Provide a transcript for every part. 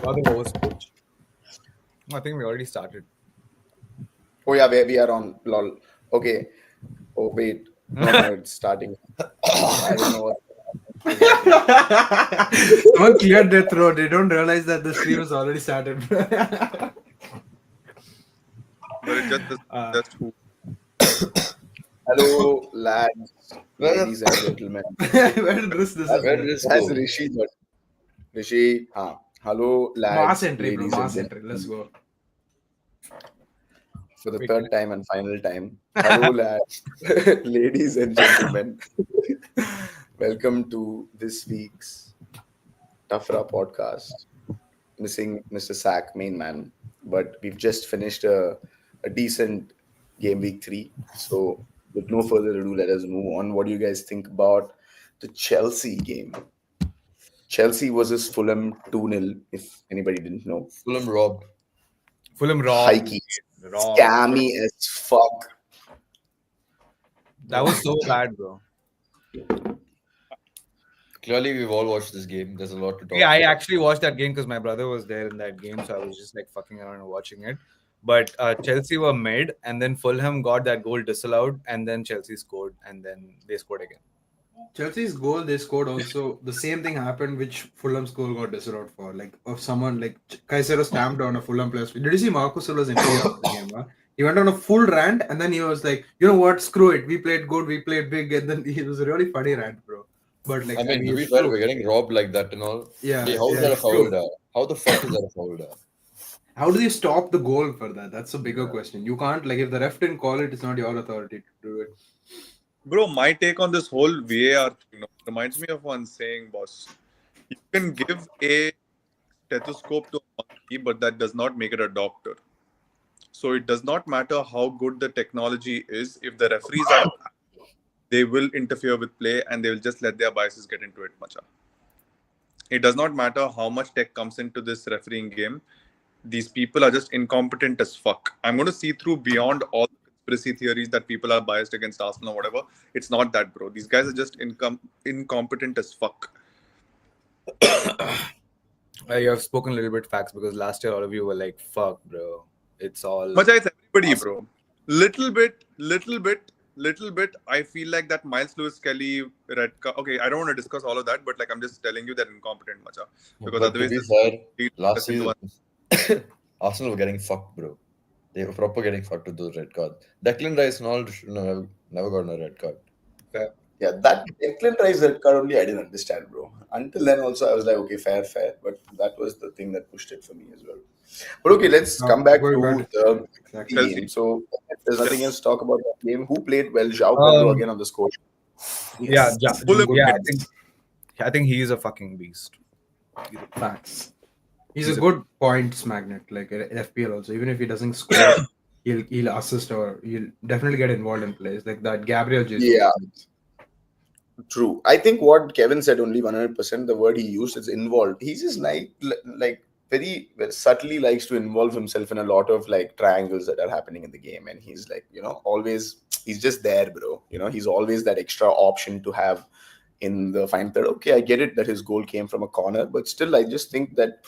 Or the host coach. I think we already started. Oh yeah, we are on. Lol. Okay. Oh wait. No, it's starting. I don't know what is happening. Someone cleared their throat. They don't realize that the stream has already started. But it just who. Hello, lads, ladies and gentlemen. Where did this is Where going? did this That's go? Rishi. Rishi, hello, Mass lads, entry, bro. ladies and Mass entry. gentlemen. Let's go. For the third time and final time. Hello, lads, ladies and gentlemen. Welcome to this week's Tafra podcast. Missing Mr. Sack, main man. But we've just finished a decent game week 3. So, with no further ado, let us move on. What do you guys think about the Chelsea game? Chelsea versus Fulham 2-0, if anybody didn't know. Fulham robbed. Fulham raw. Hikey. Scammy as fuck. That was so bad, bro. Clearly, we've all watched this game. There's a lot to talk Yeah, I about. actually watched that game because my brother was there in that game, so I was just like fucking around and watching it. But Chelsea were mid, and then Fulham got that goal disallowed, and then Chelsea scored, and then they scored again. Chelsea's goal they scored also the same thing happened which Fulham's goal got disallowed for. Like of someone like Caicedo stamped on a Fulham player. Did you see Marcus Silva's interview after the game? Huh? He went on a full rant and then he was like, you know what, screw it. We played good, we played big, and then it was a really funny rant, bro. But like I mean, to be it's fair, true. we're getting robbed like that and all. Yeah, Hey, how is yeah, that a it's foul true. there? How the fuck is that a foul there? How do you stop the goal for that? That's a bigger question. You can't, like, if the ref didn't call it, it's not your authority to do it. Bro, my take on this whole VAR thing reminds me of one saying, boss. You can give a stethoscope to a monkey, but that does not make it a doctor. So it does not matter how good the technology is. If the referees are, they will interfere with play and they will just let their biases get into it, macha. It does not matter how much tech comes into this refereeing game. These people are just incompetent as fuck. I'm going to see through beyond all the conspiracy theories that people are biased against Arsenal or whatever. It's not that, bro. These guys are just incompetent as fuck. You have spoken a little bit facts because last year all of you were like, "Fuck, bro, it's all." Macha, it's everybody, bro. Little bit. I feel like that Miles Lewis Kelly red card. Okay, I don't want to discuss all of that, but like I'm just telling you that incompetent, macha. Because But to otherwise, be fair, last season, Arsenal were getting fucked, bro. They were proper getting fucked with those red cards. Declan Rice and all should never gotten a red card. Yeah, that Declan Rice red card only I didn't understand, bro. Until then also I was like, okay, fair. But that was the thing that pushed it for me as well. But okay, let's come back to the Exactly. game. So if there's nothing else to talk about that game, who played well? João Pedro again on the score. Yeah, Fulham. yeah. I think he is a fucking beast. Facts. He's a good points magnet, like FPL also. Even if he doesn't score, he'll assist or he'll definitely get involved in plays like that. Gabriel Jesus. Yeah. True. I think what Kevin said only 100%, the word he used is involved. He's just like very subtly likes to involve himself in a lot of like triangles that are happening in the game. And he's like, always, he's just there, bro. He's always that extra option to have in the final third. Okay, I get it that his goal came from a corner, but still, I just think that,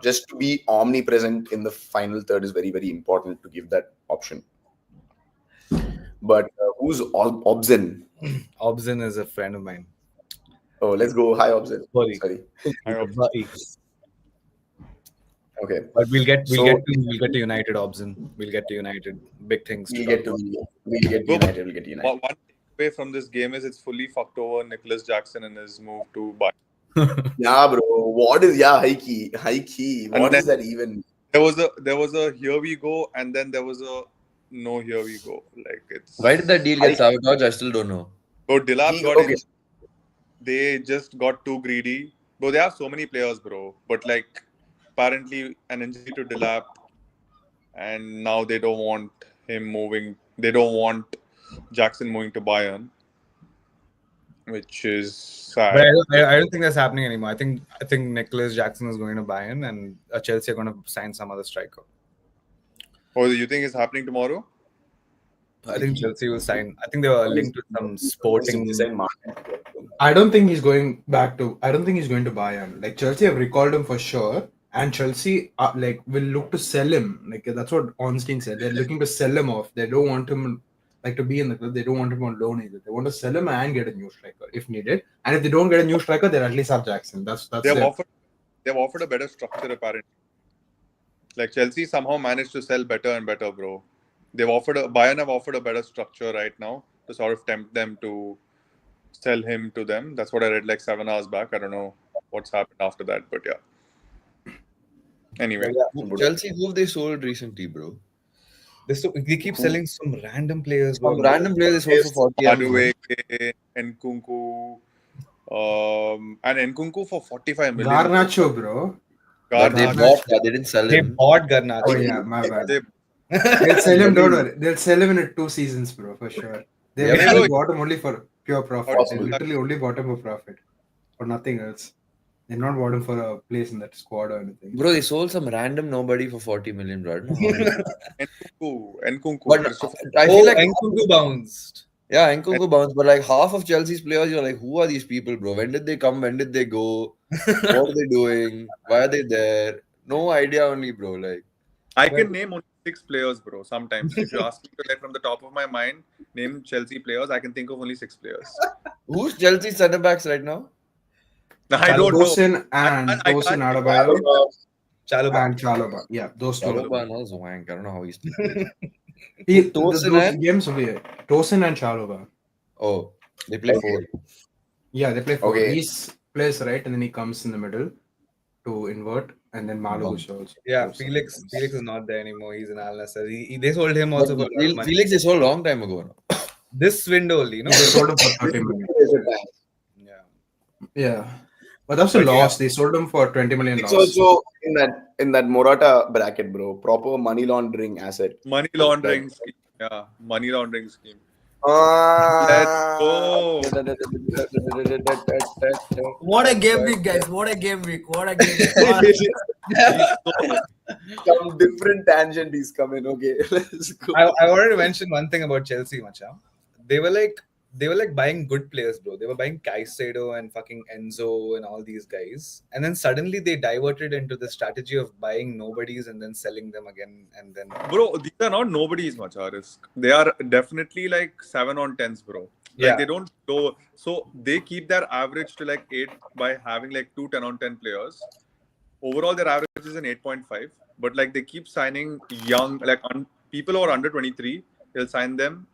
just to be omnipresent in the final third is very, very important to give that option. But who's Obzen? Obzen is a friend of mine. Oh, let's go. Hi, Obzen. Sorry. Hi, Okay. But we'll get to United, Obzen. We'll get to United. Big things. We'll get to United. We'll get to United. One takeaway from this game is it's fully fucked over Nicholas Jackson and his move to Bayern. Yeah, bro. What is high key? What is that even? There was a here we go, and then there was a no here we go. Like it's Why did that deal get sabotaged? I still don't know. Bro, Dilap got okay. in. They just got too greedy. Bro, they have so many players, bro. But like apparently an injury to Dilap, and now they don't want him moving. They don't want Jackson moving to Bayern, which is sad. But I don't think that's happening anymore. I think Nicholas Jackson is going to Bayern, and Chelsea are going to sign some other striker. Oh, you think it's happening tomorrow? I think Chelsea will sign. I think they were linked to some sporting. I don't think he's going to Bayern. Like Chelsea have recalled him for sure, And Chelsea will look to sell him. Like that's what Ornstein said. They're looking to sell him off. They don't want him to be in the club. They don't want him on loan either. They want to sell him and get a new striker if needed. And if they don't get a new striker, they'll at least have Jackson. That's They've it. offered a better structure apparently. Like Chelsea somehow managed to sell better and better, bro. Bayern have offered a better structure right now to sort of tempt them to sell him to them. That's what I read like 7 hours back. I don't know what's happened after that, but yeah. Anyway, Chelsea, who have they sold recently, bro? They keep selling some random players, bro. Some random players they sold for 40 Madueke, Nkunku, and Nkunku for 45 million. Garnacho, bro. But they bought, they didn't sell They him. bought Garnacho. Oh yeah, my bad. They- They'll sell him. Don't worry. They'll sell him in 2 seasons, bro, for sure. They Yeah, literally bro. bought him only for pure profit. They Possible. literally only bought him for profit, for nothing else. They not bought him for a place in that squad or anything. Bro, they sold some random nobody for 40 million, bro. I don't know how. Nkunku. But Christopher. I feel like Nkunku bounced. yeah, Nkunku bounced, but like half of Chelsea's players, you're like, who are these people, bro? When did they come? When did they go? What are they doing? Why are they there? No idea, only, bro. Like, I can name only 6 players, bro. Sometimes, if you ask me to like from the top of my mind, name Chelsea players, I can think of only 6 players. who's Chelsea's centre backs right now? I don't know. Tosin and I Tosin can't- Adebayo Chalobah. and Chalobah. Yeah, those two. Chalobah knows wank. I don't know how he's playing. Tosin Tosin those and- games will be Tosin and Chalobah. Oh, they play 4. Yeah, they play 4. Okay. He plays right, and then he comes in the middle to invert, and then Malo also. Yeah, goes Felix sometimes. is not there anymore. He's in Al Nassr. They sold him But also for a lot of money. Felix, they sold a long time ago now. This window only, you know. They sold him for 30 million. Yeah. Yeah, but that's a But yeah. loss. They sold him for 20 million It's loss. also in that Morata bracket, bro. Proper money laundering asset. Money laundering scheme. Yeah, money laundering scheme. Let's go. What a game week, guys. What a game week. What a game week. Some different tangent is coming. Okay, let's go. I wanted to mention one thing about Chelsea, Macha. They were like buying good players, bro. They were buying Caicedo and fucking Enzo and all these guys. And then suddenly they diverted into the strategy of buying nobodies and then selling them again. And then Bro, these are not nobody's much risk. They are definitely like 7 on 10s, bro. Like Yeah. they don't go. So they keep their average to like 8 by having like 2 10 on 10 players. Overall, their average is an 8.5. But like they keep signing young, like people who are under 23, they'll sign them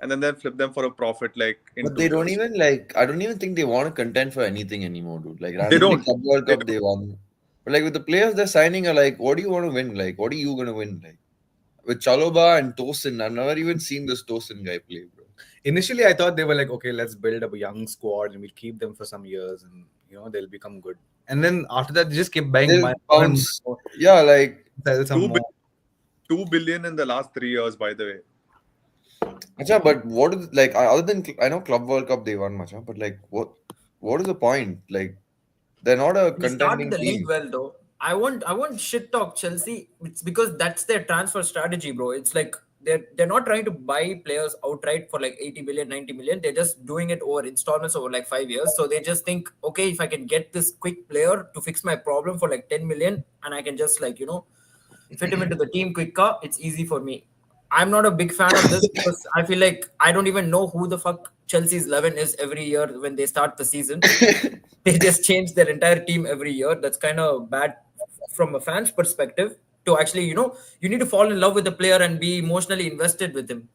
and then they'll flip them for a profit. Like in But 2 they don't years. even like. I don't even think they want to contend for anything anymore, dude. Like They randomly don't. Club World They Cup they won. But like with the players they're signing are like, what do you want to win? Like, what are you gonna win? Like with Chalobah and Tosin, I've never even seen this Tosin guy play, bro. initially I thought they were like, okay, let's build up a young squad and we'll keep them for some years and they'll become good. And then after that, they just keep buying They'll more bounce. and more, Yeah, like sell some 2 more. 2 billion in the last 3 years, by the way. Macha, but what is like other than I know Club World Cup they won, Macha, but like what is the point? Like they're not a We started contending the team. league well though. I won't shit talk Chelsea. It's because that's their transfer strategy, bro. It's like they're not trying to buy players outright for like 80 million, 90 million. They're just doing it over installments over like 5 years. So they just think, okay, if I can get this quick player to fix my problem for like 10 million and I can just like, fit him into the team quicker, it's easy for me. I'm not a big fan of this because I feel like I don't even know who the fuck Chelsea's 11 is every year when they start the season. They just change their entire team every year. That's kind of bad from a fan's perspective to actually, you need to fall in love with the player and be emotionally invested with him.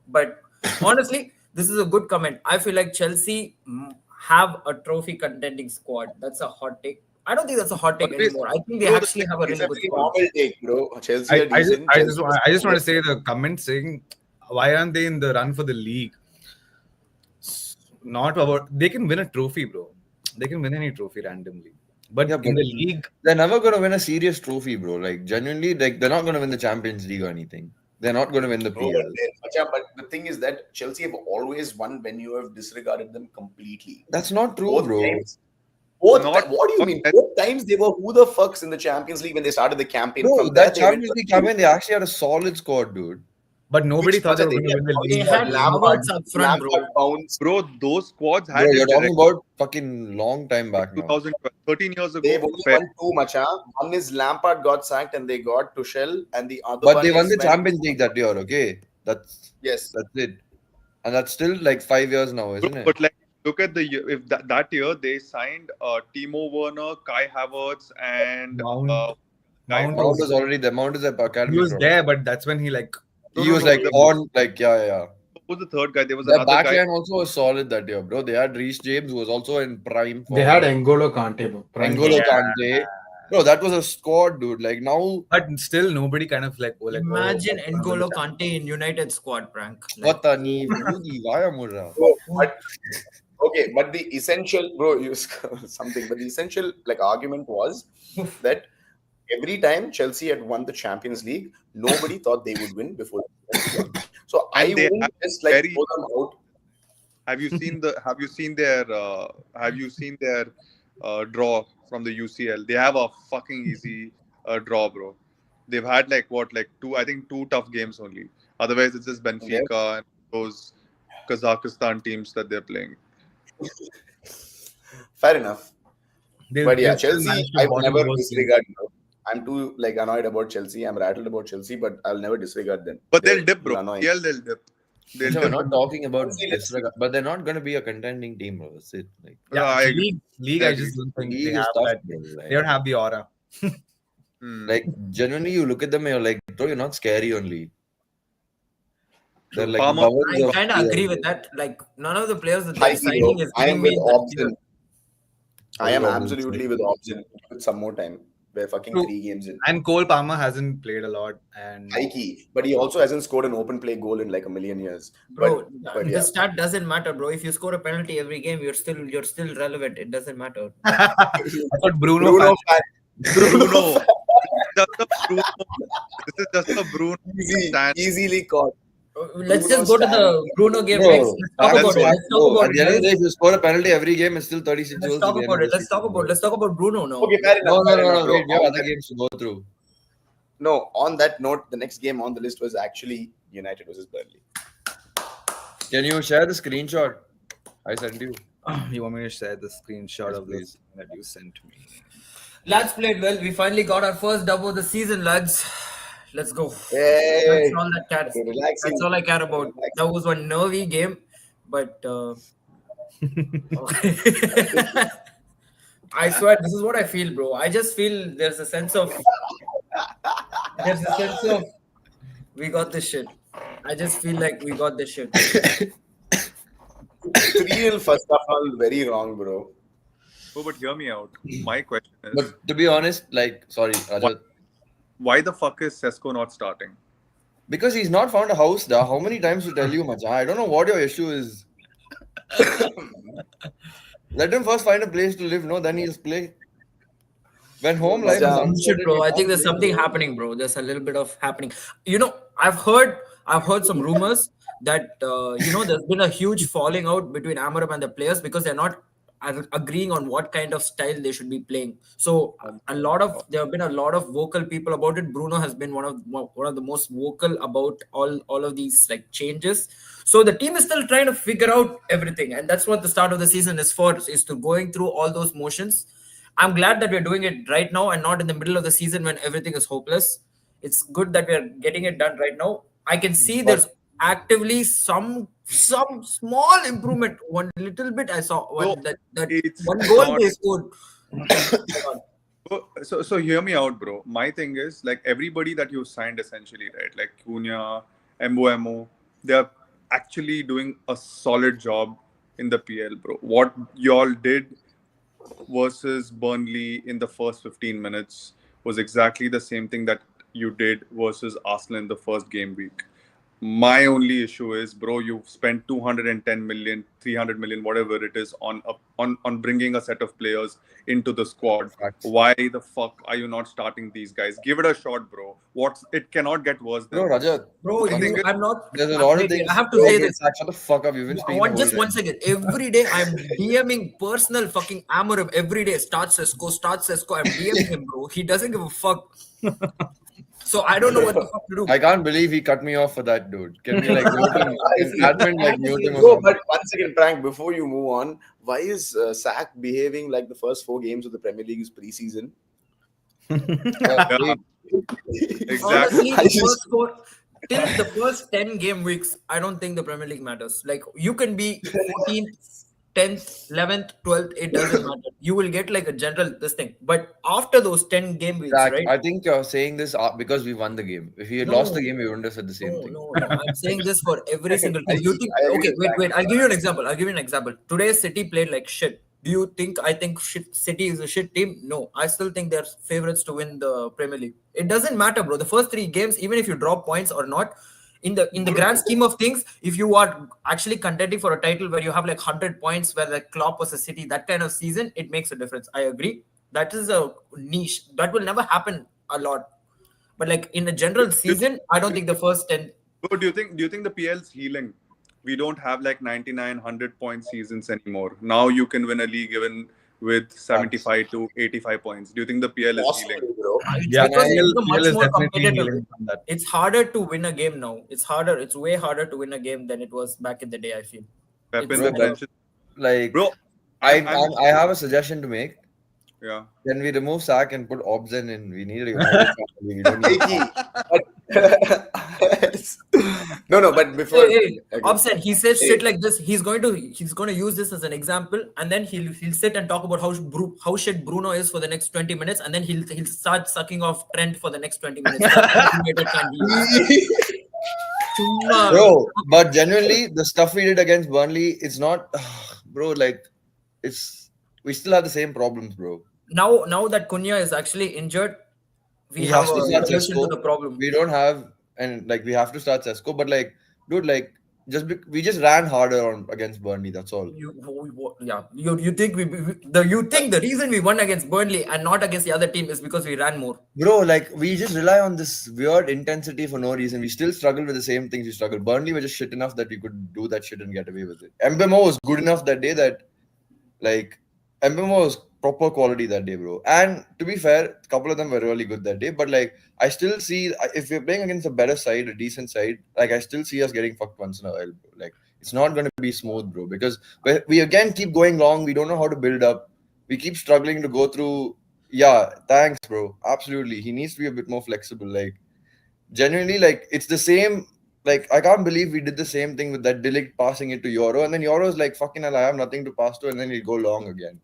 But honestly, this is a good comment. I feel like Chelsea have a trophy contending squad. That's a hot take. I don't think that's a hot take Always- anymore. I think they Bro, actually have a it's really a good very squad. normal take, bro. Chelsea are I just decent. I just want to say the comment saying, why aren't they in the run for the league? Not about they can win a trophy, bro. They can win any trophy randomly. But Yeah, in but- the league, They're never gonna win a serious trophy, bro. Like genuinely, like they're not gonna win the Champions League or anything. They're not gonna win the Bro, PL. but the thing is that Chelsea have always won when you have disregarded them completely. That's not true, Both bro. times. Not- What do you mean? Both times they were who the fucks in the Champions League when they started the campaign. Bro, From there, that they went Champions to- League campaign, they actually had a solid squad, dude. But nobody Which thought they Macha were going to win the bounced They league. had Lampard, Havertz up front, bro. Lampard bounced. Bro, those squads had Bro, a you're talking direction. about fucking long time back now. 2012, 13 years ago. They've only fair. won two, Macha. One is Lampard got sacked and they got Tuchel, and the other But one they won is the when- Champions League that year, okay? That's Yes. it. And that's still like 5 years now, isn't Bro, it? but like, look at the year. If that year they signed Timo Werner, Kai Havertz, and Mount. Guy Mount Mount was already there. Mount is a academy. He was product. there, but that's when he like. No, He no, was no, like the- on, like, yeah. Who was the third guy? There was Their another guy. backline also was solid that year, bro. They had Reece James, who was also in prime form. They had N'Golo Kante, bro. Prime N'Golo Yeah. Kante. Bro, that was a squad, dude. Like now, But still, nobody kind of like. Imagine oh, N'Golo Kante in United squad, prank. what a knee, vaya murra. Bro, but okay, but the essential, bro, you something. But the essential like argument was that every time Chelsea had won the Champions League, nobody thought they would win before. So I And they wouldn't have just like very- throw them out. Have you seen their draw from the UCL? They have a fucking easy draw, bro. They've had like two tough games only. Otherwise, it's just Benfica and those Kazakhstan teams that they're playing. Fair enough. But yeah, still Chelsea, managed to I will bottle never those disregard. Bro. I'm too like annoyed about Chelsea. I'm rattled about Chelsea, but I'll never disregard them. But They're they'll dip, bro. annoying. PL, they'll dip. They'll We're dip. not talking about Let's see. disregard, but they're not going to be a contending team, bro. That's it. Like, Yeah, I agree. league, I just don't think league they is have tough, that. bro. Like, They don't have the aura. like genuinely, you look at them and you're like, bro, you're not scary only. They're like Palmer- bubbles I of kind of fear. agree with that. Like none of the players that Hi, they're signing bro. is I am giving with me that Obson. I am Obson. absolutely with Obson. With some more time. We're fucking True. 3 games in. And Cole Palmer hasn't played a lot, and Hikey, but he also hasn't scored an open play goal in like a million years. Bro, but the yeah. stat doesn't matter, bro. If you score a penalty every game, you're still relevant. It doesn't matter. I thought Bruno. Bruno, Bruno. This is just a Bruno. stand. easily caught. Let's Bruno just go to the stand. Bruno game Bro, next. Let's talk that's about it. what- Let's talk Bro, about at the end of the it. day, if you score a penalty every game, it's still 36 Let's goals. talk at the end about of it. the Let's talk season, about. bro. Let's talk about Bruno now. Okay, fair enough. No, fair enough, bro. wait, we have other games to go through. No, on that note, the next game on the list was actually United versus Burnley. Can you share the screenshot I sent you? You want me to share the screenshot Yes, of this please. that you sent me? Lads played well. We finally got our first dub of the season, lads. Let's go. Hey, That's all that cares. relaxing. That's all I care about. That was one nervy game, but I swear this is what I feel, bro. I just feel there's a sense of we got this shit. I just feel like we got this shit. 3-0 first half, all very wrong, bro. Oh, but hear me out. My question is, But to be honest, like, sorry, Rajat, why the fuck is Sesko not starting? because he's not found a house, da. How many times to tell you, Macha? I don't know what your issue is. Let him first find a place to live, no? Then he'll play. When home life is Yeah. uncertain, Shit, bro. you I can't think there's play, something bro. happening, bro. There's a little bit of happening. You know, I've heard some rumors that there's been a huge falling out between Amaram and the players because they're not agreeing on what kind of style they should be playing. So there have been a lot of vocal people about it. Bruno has been one of the most vocal about all of these like changes. So the team is still trying to figure out everything, and that's what the start of the season is for, is to going through all those motions. I'm glad that we're doing it right now and not in the middle of the season when everything is hopeless. It's good that we're getting it done right now. I can see there's actively some small improvement. One little bit I saw No, that it's one goal not- they scored. So hear me out, bro. My thing is like everybody that you signed essentially, right? Like Cunha, Mbomo, they're actually doing a solid job in the PL, bro. What y'all did versus Burnley in the first 15 minutes was exactly the same thing that you did versus Arsenal in the first game week. My only issue is, bro, you've spent 210 million, 300 million, whatever it is, on bringing a set of players into the squad. Facts. Why the fuck are you not starting these guys? Give it a shot, bro. It cannot get worse than Bro, this. Rajat, Bro, I think I'm not. there's a lot of Wait, things. I have to say Okay, this. Zach, shut the fuck up. You've been speaking the Just whole one time. second. Every day I'm DMing personal fucking Amarim. Every day start Sesko. I'm DMing him, bro. He doesn't give a fuck. So I don't know what the fuck to do. I can't believe he cut me off for that, dude. Can we like mute him? Can admin like mute him or No, something? but one second, Frank, before you move on, why is Sack behaving like the first 4 games of the Premier League is preseason? Yeah, exactly. Honestly, I just- till the first 10 game weeks, I don't think the Premier League matters. Like you can be 14th, 10th, 11th, 12th, it doesn't matter. You will get like a general this thing. But after those 10 game weeks, Zach, right? I think you're saying this because we won the game. If we had lost the No. game, we wouldn't have said the same No, thing. no. I'm saying this for every single I team. You see. think? I agree Okay, with Frank. wait. I'll give you an example. Today, City played like shit. Do you think I think City is a shit team? No, I still think they're favorites to win the Premier League. It doesn't matter, bro. The first 3 games, even if you drop points or not, in the grand scheme of things, if you are actually contending for a title where you have like 100 points, where like Klopp was a City, that kind of season, it makes a difference. I agree. That is a niche that will never happen a lot. But like in a general season, I don't think the first 10. Bro, do you think the PL's healing? We don't have like 99, 100 point seasons anymore. Now you can win a league even with 75 to 85 points. Do you think the PL is Possible, healing? bro. It's Yeah, because I- it's PL much is more definitely competitive. healing from that. It's harder to win a game now. It's harder. It's way harder to win a game than it was back in the day, I feel. Pep in It's the like- bench. Like, Bro, I have a suggestion to make. yeah. Can we remove Sack and put Obsen in? We need a United family. We don't need No, but before Hey, okay. Obsen, he says Hey. shit like this. He's going to use this as an example, and then he'll sit and talk about how shit Bruno is for the next 20 minutes, and then he'll start sucking off Trent for the next 20 minutes. That's how motivated can he is. Chumma. Bro, but genuinely, the stuff we did against Burnley, it's not, bro. Like, we still have the same problems, bro. Now that Cunha is actually injured, we He have has to a start solution to Sesko. the problem. We don't have, and like we have to start Sesko. But like, dude, like, we just ran harder against Burnley. That's all. You think you think the reason we won against Burnley and not against the other team is because we ran more. Bro, like we just rely on this weird intensity for no reason. We still struggle with the same things we struggle. Burnley were just shit enough that we could do that shit and get away with it. Mbemo was good enough that day that, like, Mbemo was proper quality that day, bro. And to be fair, a couple of them were really good that day. But like, I still see if we're playing against a better side, a decent side, like I still see us getting fucked once in a while, bro. Like, it's not going to be smooth, bro, because we again keep going long. We don't know how to build up. We keep struggling to go through. Yeah, thanks, bro. Absolutely. He needs to be a bit more flexible. Like, genuinely, like, it's the same. Like, I can't believe we did the same thing with that Delict passing it to Euro. And then Euro's like, fucking hell, I have nothing to pass to. And then he'll go long again.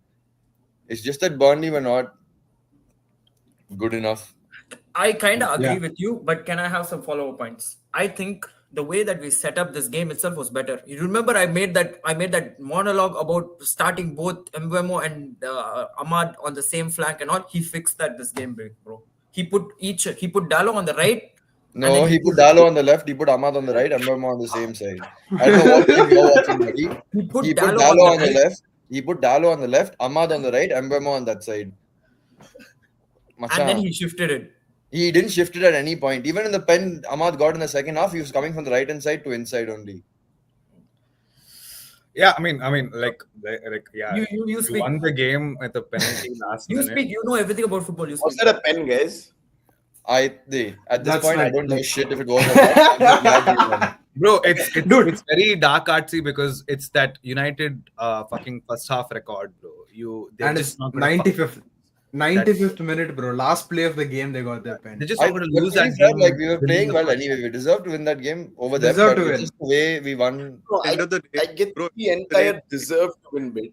It's just that Burnley were not good enough. I kind of agree Yeah. with you, but can I have some follow-up points? I think the way that we set up this game itself was better. You remember I made that monologue about starting both Mbemo and Ahmad on the same flank and all. He fixed that this game, bro. He put Dallo on the right. No, then he put Dallo on the left, he put Ahmad on the right, and Mbemo on the same side. I don't know what game you're watching, buddy. He put He put Dallo Dallo on the right. left. He put Dallo on the left, Ahmad on the right, and Mbemo on that side. And then Macha. he shifted it. He didn't shift it at any point. Even in the pen Ahmad got in the second half, he was coming from the right hand side to inside only. Yeah, I mean, like yeah. You We speak. won the game at the penalty last You minute. speak. You know everything about football. You Was speak. that a pen, guys? At this That's point, I like- don't give a shit if it goes or not. I'm just glad we won. Bro, it's Dude. it's very dark artsy because it's that United fucking first half record, bro. They're And just it's not gonna 95th minute, bro. Last play of the game, they got their pen. They're just I not gonna but lose to be that fair, game. like we were within playing the well first anyway. We deserved to win that game over them. Deserved But to it's win. just the way we won. No, End of the day, I get bro, the entire deserve to win bit.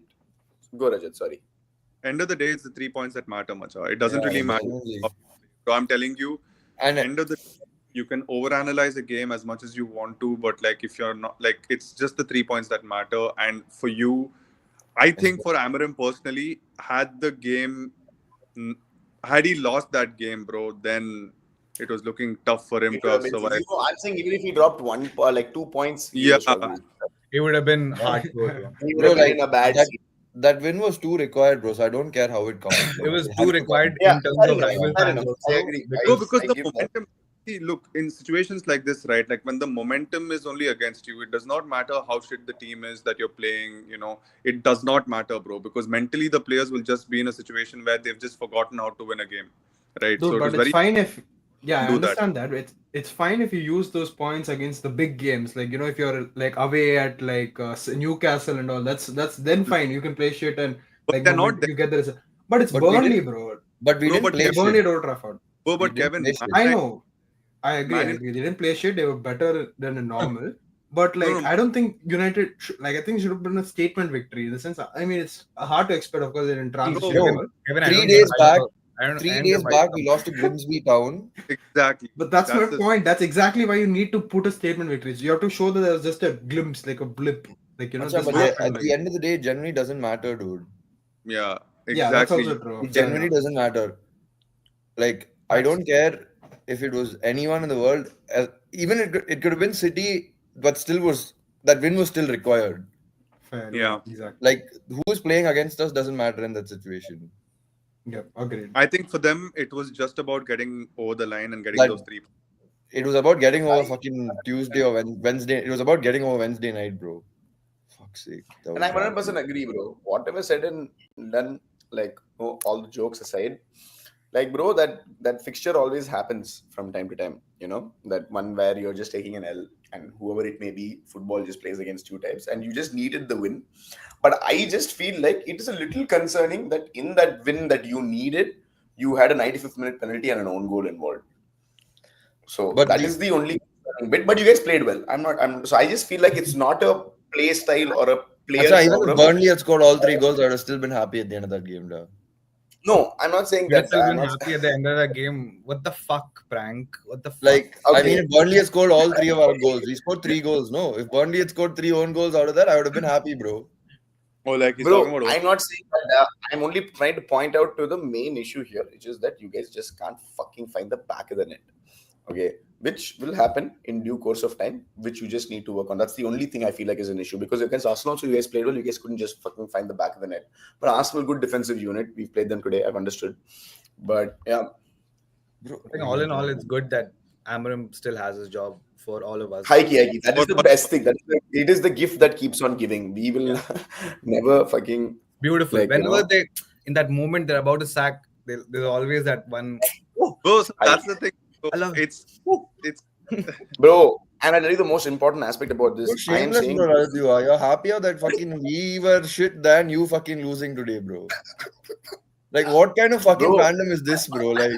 Go, Rajat, sorry. end of the day, it's the 3 points that matter, macha. It doesn't Yeah, really matter. definitely. So I'm telling you, And end of the day, you can overanalyze a game as much as you want to, but like if you're not, like, it's just the 3 points that matter. And for you, I think for Amarim personally, had he lost that game, bro, then it was looking tough for him to have survived. I'm saying even if he dropped 2 points, he Yeah. would have struggled. It would have been hard to go. He would bro, have been like in a bad that, seat. that win was too required, bro. So I don't care how it comes. It was has too to required Yeah, in terms fair of enough, rival fair fans enough. also. I agree. No, because I the give that. momentum. See, look, in situations like this, right? Like when the momentum is only against you, it does not matter how shit the team is that you're playing. It does not matter, bro. Because mentally, the players will just be in a situation where they've just forgotten how to win a game, right? Dude, so it but was it's very fine if Yeah, I do that. understand that. It's fine if you use those points against the big games, like if you're like away at like Newcastle and all. That's then fine. You can play shit and But like they're not moment there. you get the result. But it's But we Burnley, didn't. bro. But we Bro, didn't but play They're Burnley shit. at Old Trafford. bro, We but didn't Kevin, play shit. I Man know. I agree. Man I agree. They didn't play shit. They were better than a normal. But No, like, no, I don't think United. Like, I think it should have been a statement victory in the sense. I mean, it's hard to expect. Of course, they're in transition. Bro, Year. Kevin, I 3 don't get days why back, you're- I don't. I 3 don't days get why back, you're we lost to Grimsby Town. exactly. But that's my the point. That's exactly why you need to put a statement victory. So you have to show that there was just a glimpse, like a blip. Like, Acha, this but happened. at Like, the end of the day, it generally doesn't matter, dude. yeah, yeah, that's exactly. also true. It Fair generally enough. doesn't matter. Like, I don't care if it was anyone in the world. Even it could have been City, but that win was still required. Fair. Yeah. Exactly. Like, who's playing against us doesn't matter in that situation. Yep. Agreed. I think for them it was just about getting over the line and getting Like, those 3 points. it was about getting over fucking Tuesday or Wednesday. It was about getting over Wednesday night, bro. Fuck's sake. That And was I bad. 100% agree, bro. Whatever said and done, like all the jokes aside, like bro, that fixture always happens from time to time. That one where you're just taking an L, and whoever it may be, football just plays against two types, and you just needed the win. But I just feel like it is a little concerning that in that win that you needed, you had a 95th minute penalty and an own goal involved. So But that is the only bit. But you guys played well. So I just feel like it's not a play style or a player Acha, even if problem. Burnley had scored all 3 goals, I would have still been happy at the end of that game, da. No, I'm not saying You'd have that. still I'm been not happy at the end of the game. What the fuck, prank? What the fuck? Like, I Okay. mean, if Burnley had scored all 3 of our goals, we scored 3 goals. No, if Burnley had scored 3 own goals out of that, I would have been happy, bro. Oh, like he's talking Bro, about I'm not saying that. I'm only trying to point out to the main issue here, which is that you guys just can't fucking find the back of the net. Okay, which will happen in due course of time, which you just need to work on. That's the only thing I feel like is an issue, because against Arsenal also you guys played well. You guys couldn't just fucking find the back of the net. But Arsenal, good defensive unit. We've played them today. I've understood. But yeah, Bro, I think all in all, it's good that Amarim still has his job for all of us. high key. That is the best thing. It is the gift that keeps on giving. We will never fucking Beautiful. like, Whenever they, in that moment, they're about to sack, there's always that one. Bro, so that's the thing. So I love- it's bro. And I'll tell you the most important aspect about this. You're I am shameless, saying, bro, Rajat, you are. You're happier that fucking we were shit than you fucking losing today, bro. Like, what kind of fucking Bro. fandom is this, bro? Like,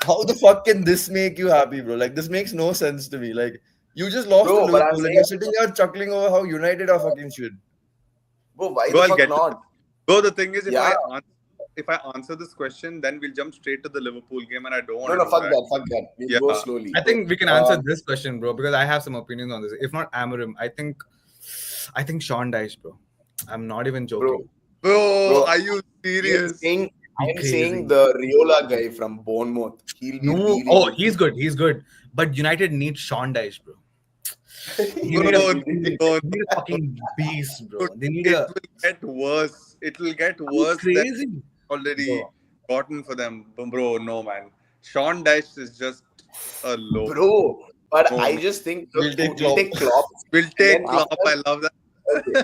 how the fuck can this make you happy, bro? Like, this makes no sense to me. Like, you just lost Bro, to but I'm Liverpool and saying- you're sitting there chuckling over how United are fucking shit. bro, why Bro, the I'll fuck get to not? bro. The thing is, Yeah. if I answer this question, then we'll jump straight to the Liverpool game, and I don't want No, to no, fuck that. Fuck that. We'll Yeah. go slowly. I think we can answer this question, bro, because I have some opinions on this. If not Amarim, I think Sean Dyche, bro. I'm not even joking. Bro, are you I am serious? saying, Crazy. the Riola guy from Bournemouth. He'll be No, really oh, good. he's good. He's good. But United needs Sean Dyche, bro. Bro, They need a fucking beast, bro. They need it a. will get worse. It will get worse than Crazy. already Bro. gotten for them. Bro, no man. Sean Dyche is just a low. Bro, but Oh, I man. just think We'll take Klopp. Klopp. We'll take then Klopp. after- I love that. Okay.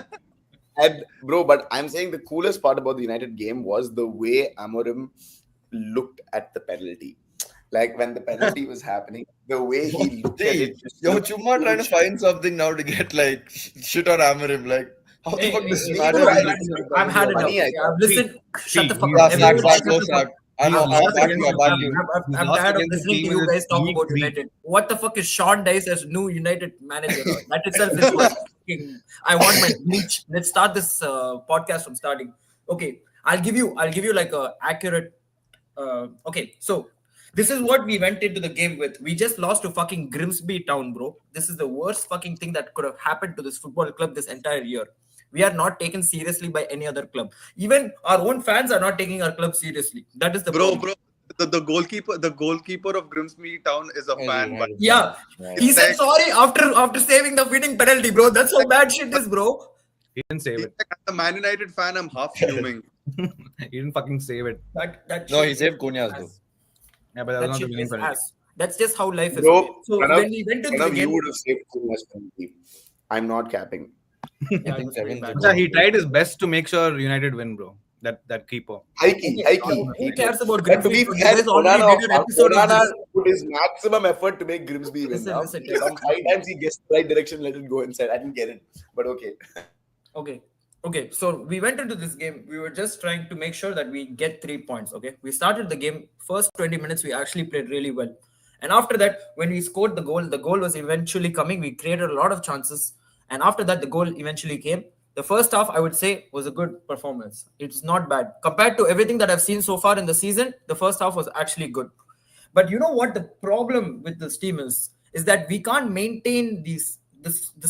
And bro, but I'm saying the coolest part about the United game was the way Amorim looked at the penalty. Like when the penalty was happening, the way he looked at it. just You're looked Chumma so trying to shit. find something now to get like shit on Amarim. Like, how the fuck does this matter? no, I've had enough. Funny, I Okay, I've listened. Shut the fuck he's- up. Sack, Everyone sack, shut go the sack. fuck. I'm He's I'm lost back you. against I'm back you. He's I'm lost tired of against the listening to team you in guys the talk League about Three. United. What the fuck is Sean Dyche as new United manager? That itself is worth fucking. I want my bleach. Let's start this podcast from starting. Okay, I'll give you like a accurate. Okay, so this is what we went into the game with. We just lost to fucking Grimsby Town, bro. This is the worst fucking thing that could have happened to this football club this entire year. We are not taken seriously by any other club. Even our own fans are not taking our club seriously. That is the Bro, problem. the goalkeeper of Grimsby Town is a fan. But Yeah, he said sorry after saving the winning penalty, bro. That's how bad shit is, bro. He didn't save it. as a Man United fan, I'm half fuming. He didn't fucking save it. That No, shit he saved is Cunha's ass. though. Yeah, but that was That not the shit winning is penalty. ass. That's just how life is. Bro, So Pranav- when we went into the Pranav, you game, would have saved Kuma's penalty. I'm not capping. yeah, I it think was pretty Kevin's bad. a Acha, he tried his best to make sure United win, bro. That keeper. High key. Who cares about But to Grimsby? be bro? You fair, guys already did an episode of Onana this. put his maximum effort to make Grimsby win. Listen, listen, listen. Some 5 times he guessed the right direction, let it go inside. I didn't get it, but okay. Okay. So we went into this game. We were just trying to make sure that we get 3 points. Okay. We started the game. First 20 minutes, we actually played really well. And after that, when we scored the goal was eventually coming. We created a lot of chances. And after that, the goal eventually came. The first half, I would say, was a good performance. It's not bad. Compared to everything that I've seen so far in the season, the first half was actually good. But you know what the problem with this team is that we can't maintain this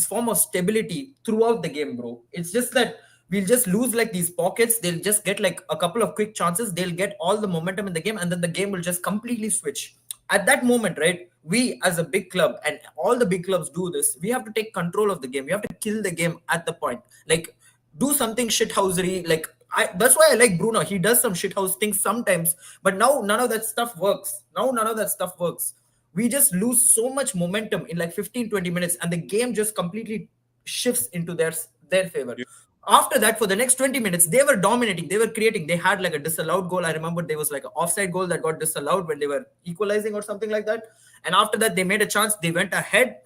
form of stability throughout the game, bro. It's just that we'll just lose like these pockets. They'll just get like a couple of quick chances. They'll get all the momentum in the game, and then the game will just completely switch. At that moment, right? We as a big club, and all the big clubs do this, we have to take control of the game. We have to kill the game at the point. Like do something shithousery. Like that's why I like Bruno. He does some shithouse things sometimes, but now none of that stuff works. We just lose so much momentum in like 15-20 minutes, and the game just completely shifts into their favor. After that, for the next 20 minutes, they were dominating, they were creating. They had like a disallowed goal. I remember there was like an offside goal that got disallowed when they were equalizing or something like that. And after that, they made a chance, they went ahead,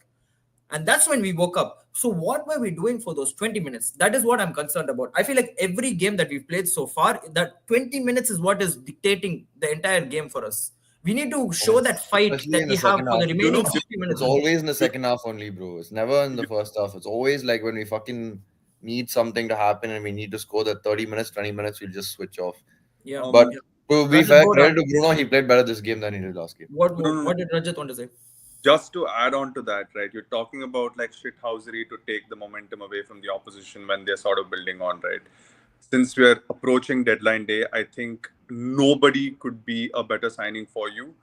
and that's when we woke up. So what were we doing for those 20 minutes? That is what I'm concerned about. I feel like every game that we've played so far, that 20 minutes is what is dictating the entire game for us. We need to show that fight Especially that in we the have second for the half. remaining 60 minutes. It's always in the second half only, bro. It's never in the first half. It's always like when we fucking need something to happen and we need to score that 30 minutes, 20 minutes, we'll just switch off. Yeah. But to be Rajat, fair, go credit down. to Bruno, he played better this game than he did last game. What did Rajat want to say? Just to add on to that, right? You're talking about like shithousery to take the momentum away from the opposition when they're sort of building on, right? Since we're approaching deadline day, I think nobody could be a better signing for you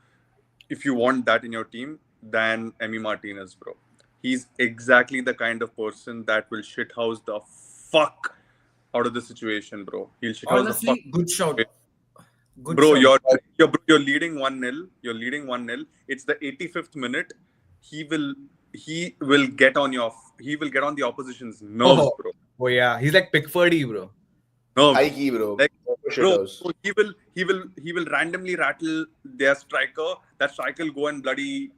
if you want that in your team than Emi Martinez, bro. He's exactly the kind of person that will shithouse the fuck out of the situation, bro. He'll shithouse the fuck. Honestly, good shout. Good Bro, shout. you're leading 1-0. You're leading 1-0. It's the 85th minute. He will get on the opposition's nerves, bro. Oh yeah, he's like Pickfordy, bro. Nerves. High key, bro. Like, bro, Shithouse. so he will randomly rattle their striker. That striker will go and bloody,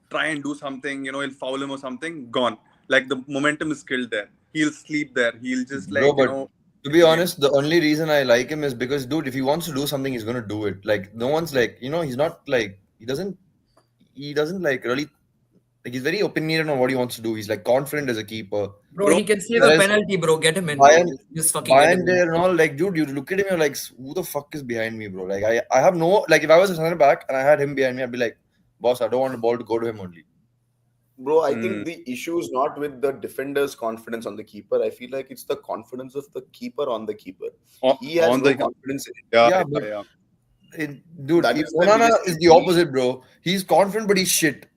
try and do something, he'll foul him or something, gone. Like the momentum is killed there. He'll sleep there. He'll just like, Bro, but to be honest, the only reason I like him is because, dude, if he wants to do something, he's gonna do it. Like no one's like, he's not like he doesn't like really like he's very opinionated on what he wants to do. He's like confident as a keeper. Bro, he can save a penalty, bro. Get him in. Just fucking get him in. And all, like, dude, you look at him, you're like, who the fuck is behind me, bro? Like, I have no, like, if I was a center back and I had him behind me, I'd be like, boss, I don't want the ball to go to him only. Bro, I think the issue is not with the defender's confidence on the keeper. I feel like it's the confidence of the keeper on the keeper. He has no confidence in it. Dude, Onana is the opposite, bro. He's confident, but he's shit.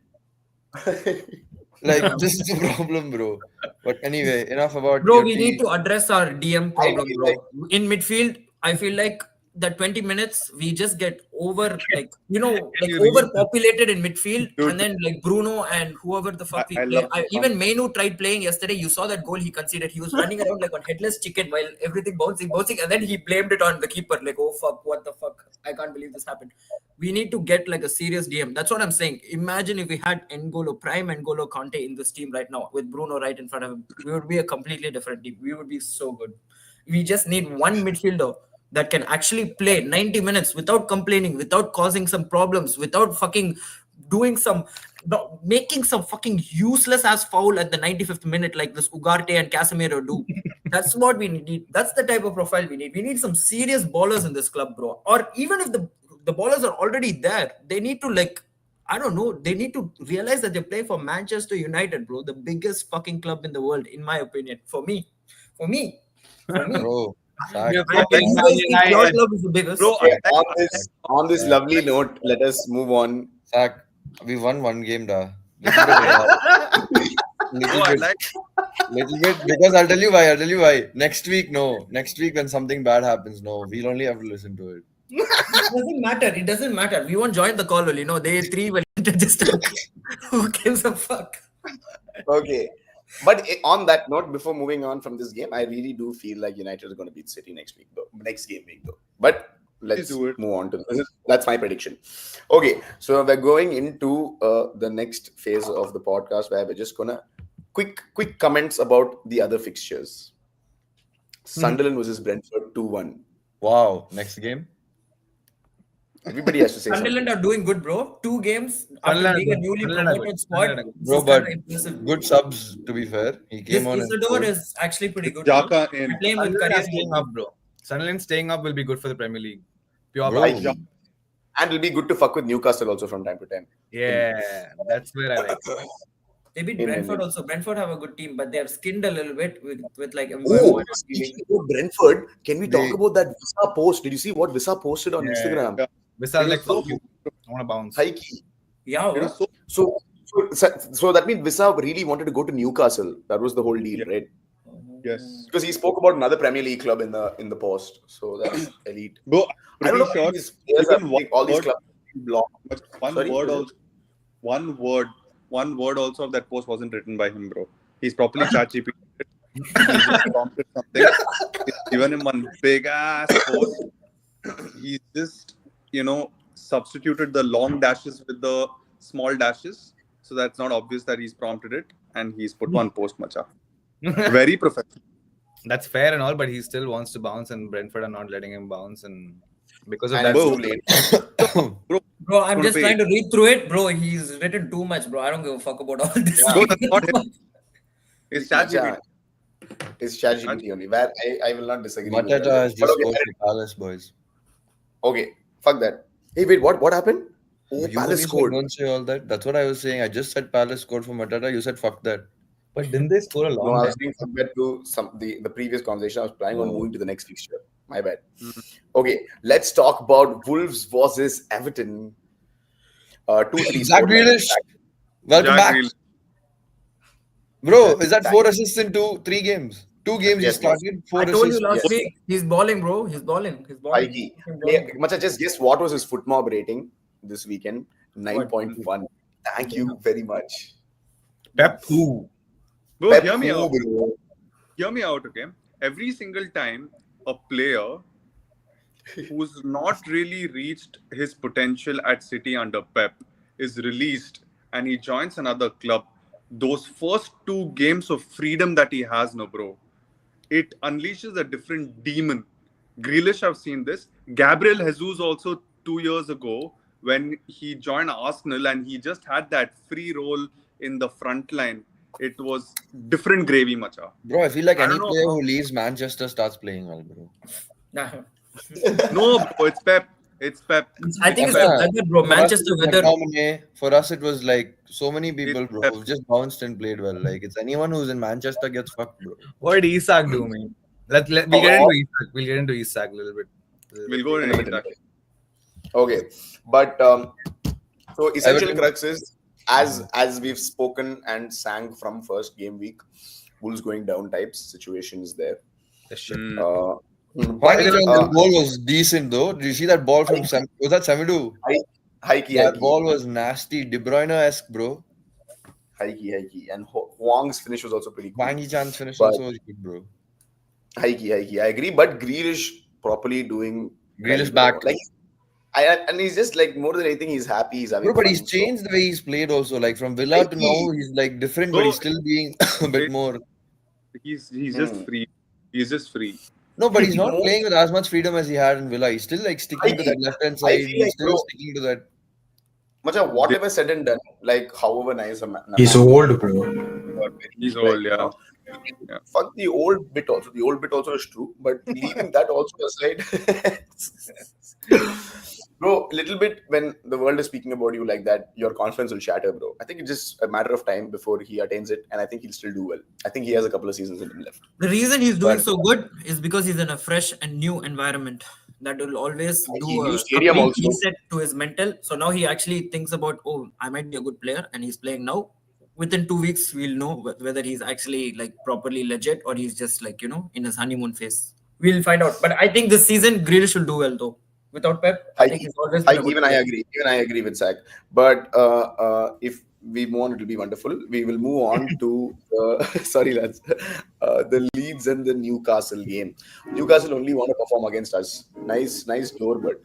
Like, this is the problem, bro. But anyway, enough about. Bro, we need to address our DM problem, bro. In midfield, I feel like that 20 minutes we just get over, like, overpopulated in midfield. Dude. And then like Bruno and whoever the fuck we play. Even Mainu tried playing yesterday. You saw that goal he conceded. He was running around like a headless chicken while everything bouncing, and then he blamed it on the keeper. Like, oh fuck, what the fuck? I can't believe this happened. We need to get like a serious DM. That's what I'm saying. Imagine if we had Prime N'Golo Kante in this team right now with Bruno right in front of him. We would be a completely different team. We would be so good. We just need one midfielder that can actually play 90 minutes without complaining, without causing some problems, without fucking making some fucking useless ass foul at the 95th minute like this Ugarte and Casemiro do. That's what we need. That's the type of profile we need. We need some serious ballers in this club, bro. Or even if the ballers are already there, they need to they need to realize that they play for Manchester United, bro. The biggest fucking club in the world, in my opinion. For me. Bro. Your club is the biggest. Bro, on this lovely note, let us move on. Zach, we won one game, da. Little bit, because I'll tell you why. Next week, when something bad happens, we'll only have to listen to it. It doesn't matter. We won't join the call, they three will just who gives a fuck? Okay. But on that note, before moving on from this game, I really do feel like United is going to beat City next week, though. Next game week, though. But let's do it. move on to this. That's my prediction. Okay, so we're going into the next phase of the podcast where we're just gonna quick comments about the other fixtures. Sunderland versus Brentford 2-1. Wow. Next game. Everybody has to say Sunderland something. are doing good, bro. 2 games after Sunderland are being a good. newly Sunderland are promoted good. squad. Sunderland are good. This Bro, is but kind of impressive. good subs, to be fair. He This came on and Isidore scored. is actually pretty good. Bro. Jaka in. I play him with Sunderland career are staying up, bro. Sunderland staying up will be good for the Premier League. Pure Bro, bias. And it'll be good to fuck with Newcastle also from time to time. Yeah, that's where I like it. They beat In Brentford India. also. Brentford have a good team, but they have skinned a little bit with like Oh, speaking about Brentford, can we talk They- about that Visa post? Did you see what Visa posted on Yeah. Instagram? Yeah. Vissal It like, was so fuck you. I want to bounce. High key. yeah. It was so So that means Visa really wanted to go to Newcastle. That was the whole deal, Yeah. right? yes. Because he spoke about another Premier League club in the post. So that's elite. Bro, I pretty don't know. sure These players are even like, all these word- clubs block. but one Sorry? word also one word also of that post wasn't written by him, bro. He's properly chat GPT. He just prompted something. It's given him one big ass post. He just, substituted the long dashes with the small dashes. So that's not obvious that he's prompted it. And he's put one post, macha. Very professional. That's fair and all, but he still wants to bounce, and Brentford are not letting him bounce, and because of And that, it's Bro. too late. Bro, I'm Gonna just pay. trying to read through it, bro. He's written too much, bro. I don't give a fuck about all this. Yeah. Bro, that's not him. It's chat Macha, GPT. it's ChatGPT only. Where I will not disagree with Matata that. has But just okay, scored for Palace, boys. okay, fuck that. Hey, wait, what happened? Oh, You Palace only said scored. don't say all that. That's what I was saying. I just said Palace scored for Matata. You said fuck that. but didn't they score a No, long I time? was saying compared to the previous conversation, I was planning on Oh. moving to the next fixture. My bad. Mhm. Okay, let's talk about Wolves versus Everton. 2-3 Zach scoreline. Grealish, welcome Jack back. Grealish. Bro, is that Thank 4 assists in 3 games? 2 games Yes, he started, 4 I told you assists. last Yes. week, he's balling, bro. He's balling. He's balling. Mikey. Fucking balling. Macha, just guess what was his foot mob rating this weekend? 9.1. Thank you very much. Pep who? Bro, Pep hear me who, out. bro? Hear me out, okay? Every single time a player who's not really reached his potential at City under Pep is released and he joins another club, those first 2 games of freedom that he has, no, bro, it unleashes a different demon. Grealish, I've seen this. Gabriel Jesus also 2 years ago when he joined Arsenal and he just had that free role in the front line. It was different gravy, macha. Bro, I feel like I any don't know player how- who leaves Manchester starts playing well, bro. Nah. No, bro, it's Pep. It's Pep. I think it's Yeah. the weather, bro. For us, Manchester it was weather. McTominay. For us, it was like so many people, It's bro, Pep. who just bounced and played well. Like it's anyone who's in Manchester gets fucked, bro. What did Isak do, man? We'll get into Isak. We'll get into Isak a little bit. We'll go In in a it. minute. Okay, but so essential Everton- crux is as we've spoken and sang from first game week, Wolves going down types situation is there. The shit. Mm. Why did the goal was decent though? Did you see that ball from was that Samidu? High key, That ball was nasty, De Bruyne-esque, bro. high key, and Huang's finish was also pretty cool. Wangy chance finish But- also was good, bro. High key. I agree, but Grealish properly doing. Grealish well, back. like, and he's just like more than anything, he's happy. He's having Bro, but fun, he's so- changed the way he's played also. Like from Villa to now, he's like different, but he's still being a bit more. He's just free. He's just free. No, but he's not No. playing with as much freedom as he had in Villa. He's still like sticking to that left hand I side. feel He's like, still bro, sticking to that. Much of whatever said and done, like however nice a man. He's old, bro. He's old, yeah. Yeah. Fuck the old bit also. The old bit also is true, but leaving that also aside, bro, little bit when the world is speaking about you like that, your confidence will shatter, bro. I think it's just a matter of time before he attains it, and I think he'll still do well. I think he has a couple of seasons in him left. The reason he's doing But- so good is because he's in a fresh and new environment that will always Like, do new a stadium complete also. reset to his mental. So now he actually thinks about, oh, I might be a good player, and he's playing now. Within 2 weeks, we'll know whether he's actually like properly legit or he's just like in his honeymoon phase. We'll find out. But I think this season Grealish will do well though. Without Pep, I think he's always been a good Even I player. agree. Even I agree with Zach. But if we move on, it will be wonderful. We will move on to sorry lads, the Leeds and the Newcastle game. Newcastle only want to perform against us. Nice door, but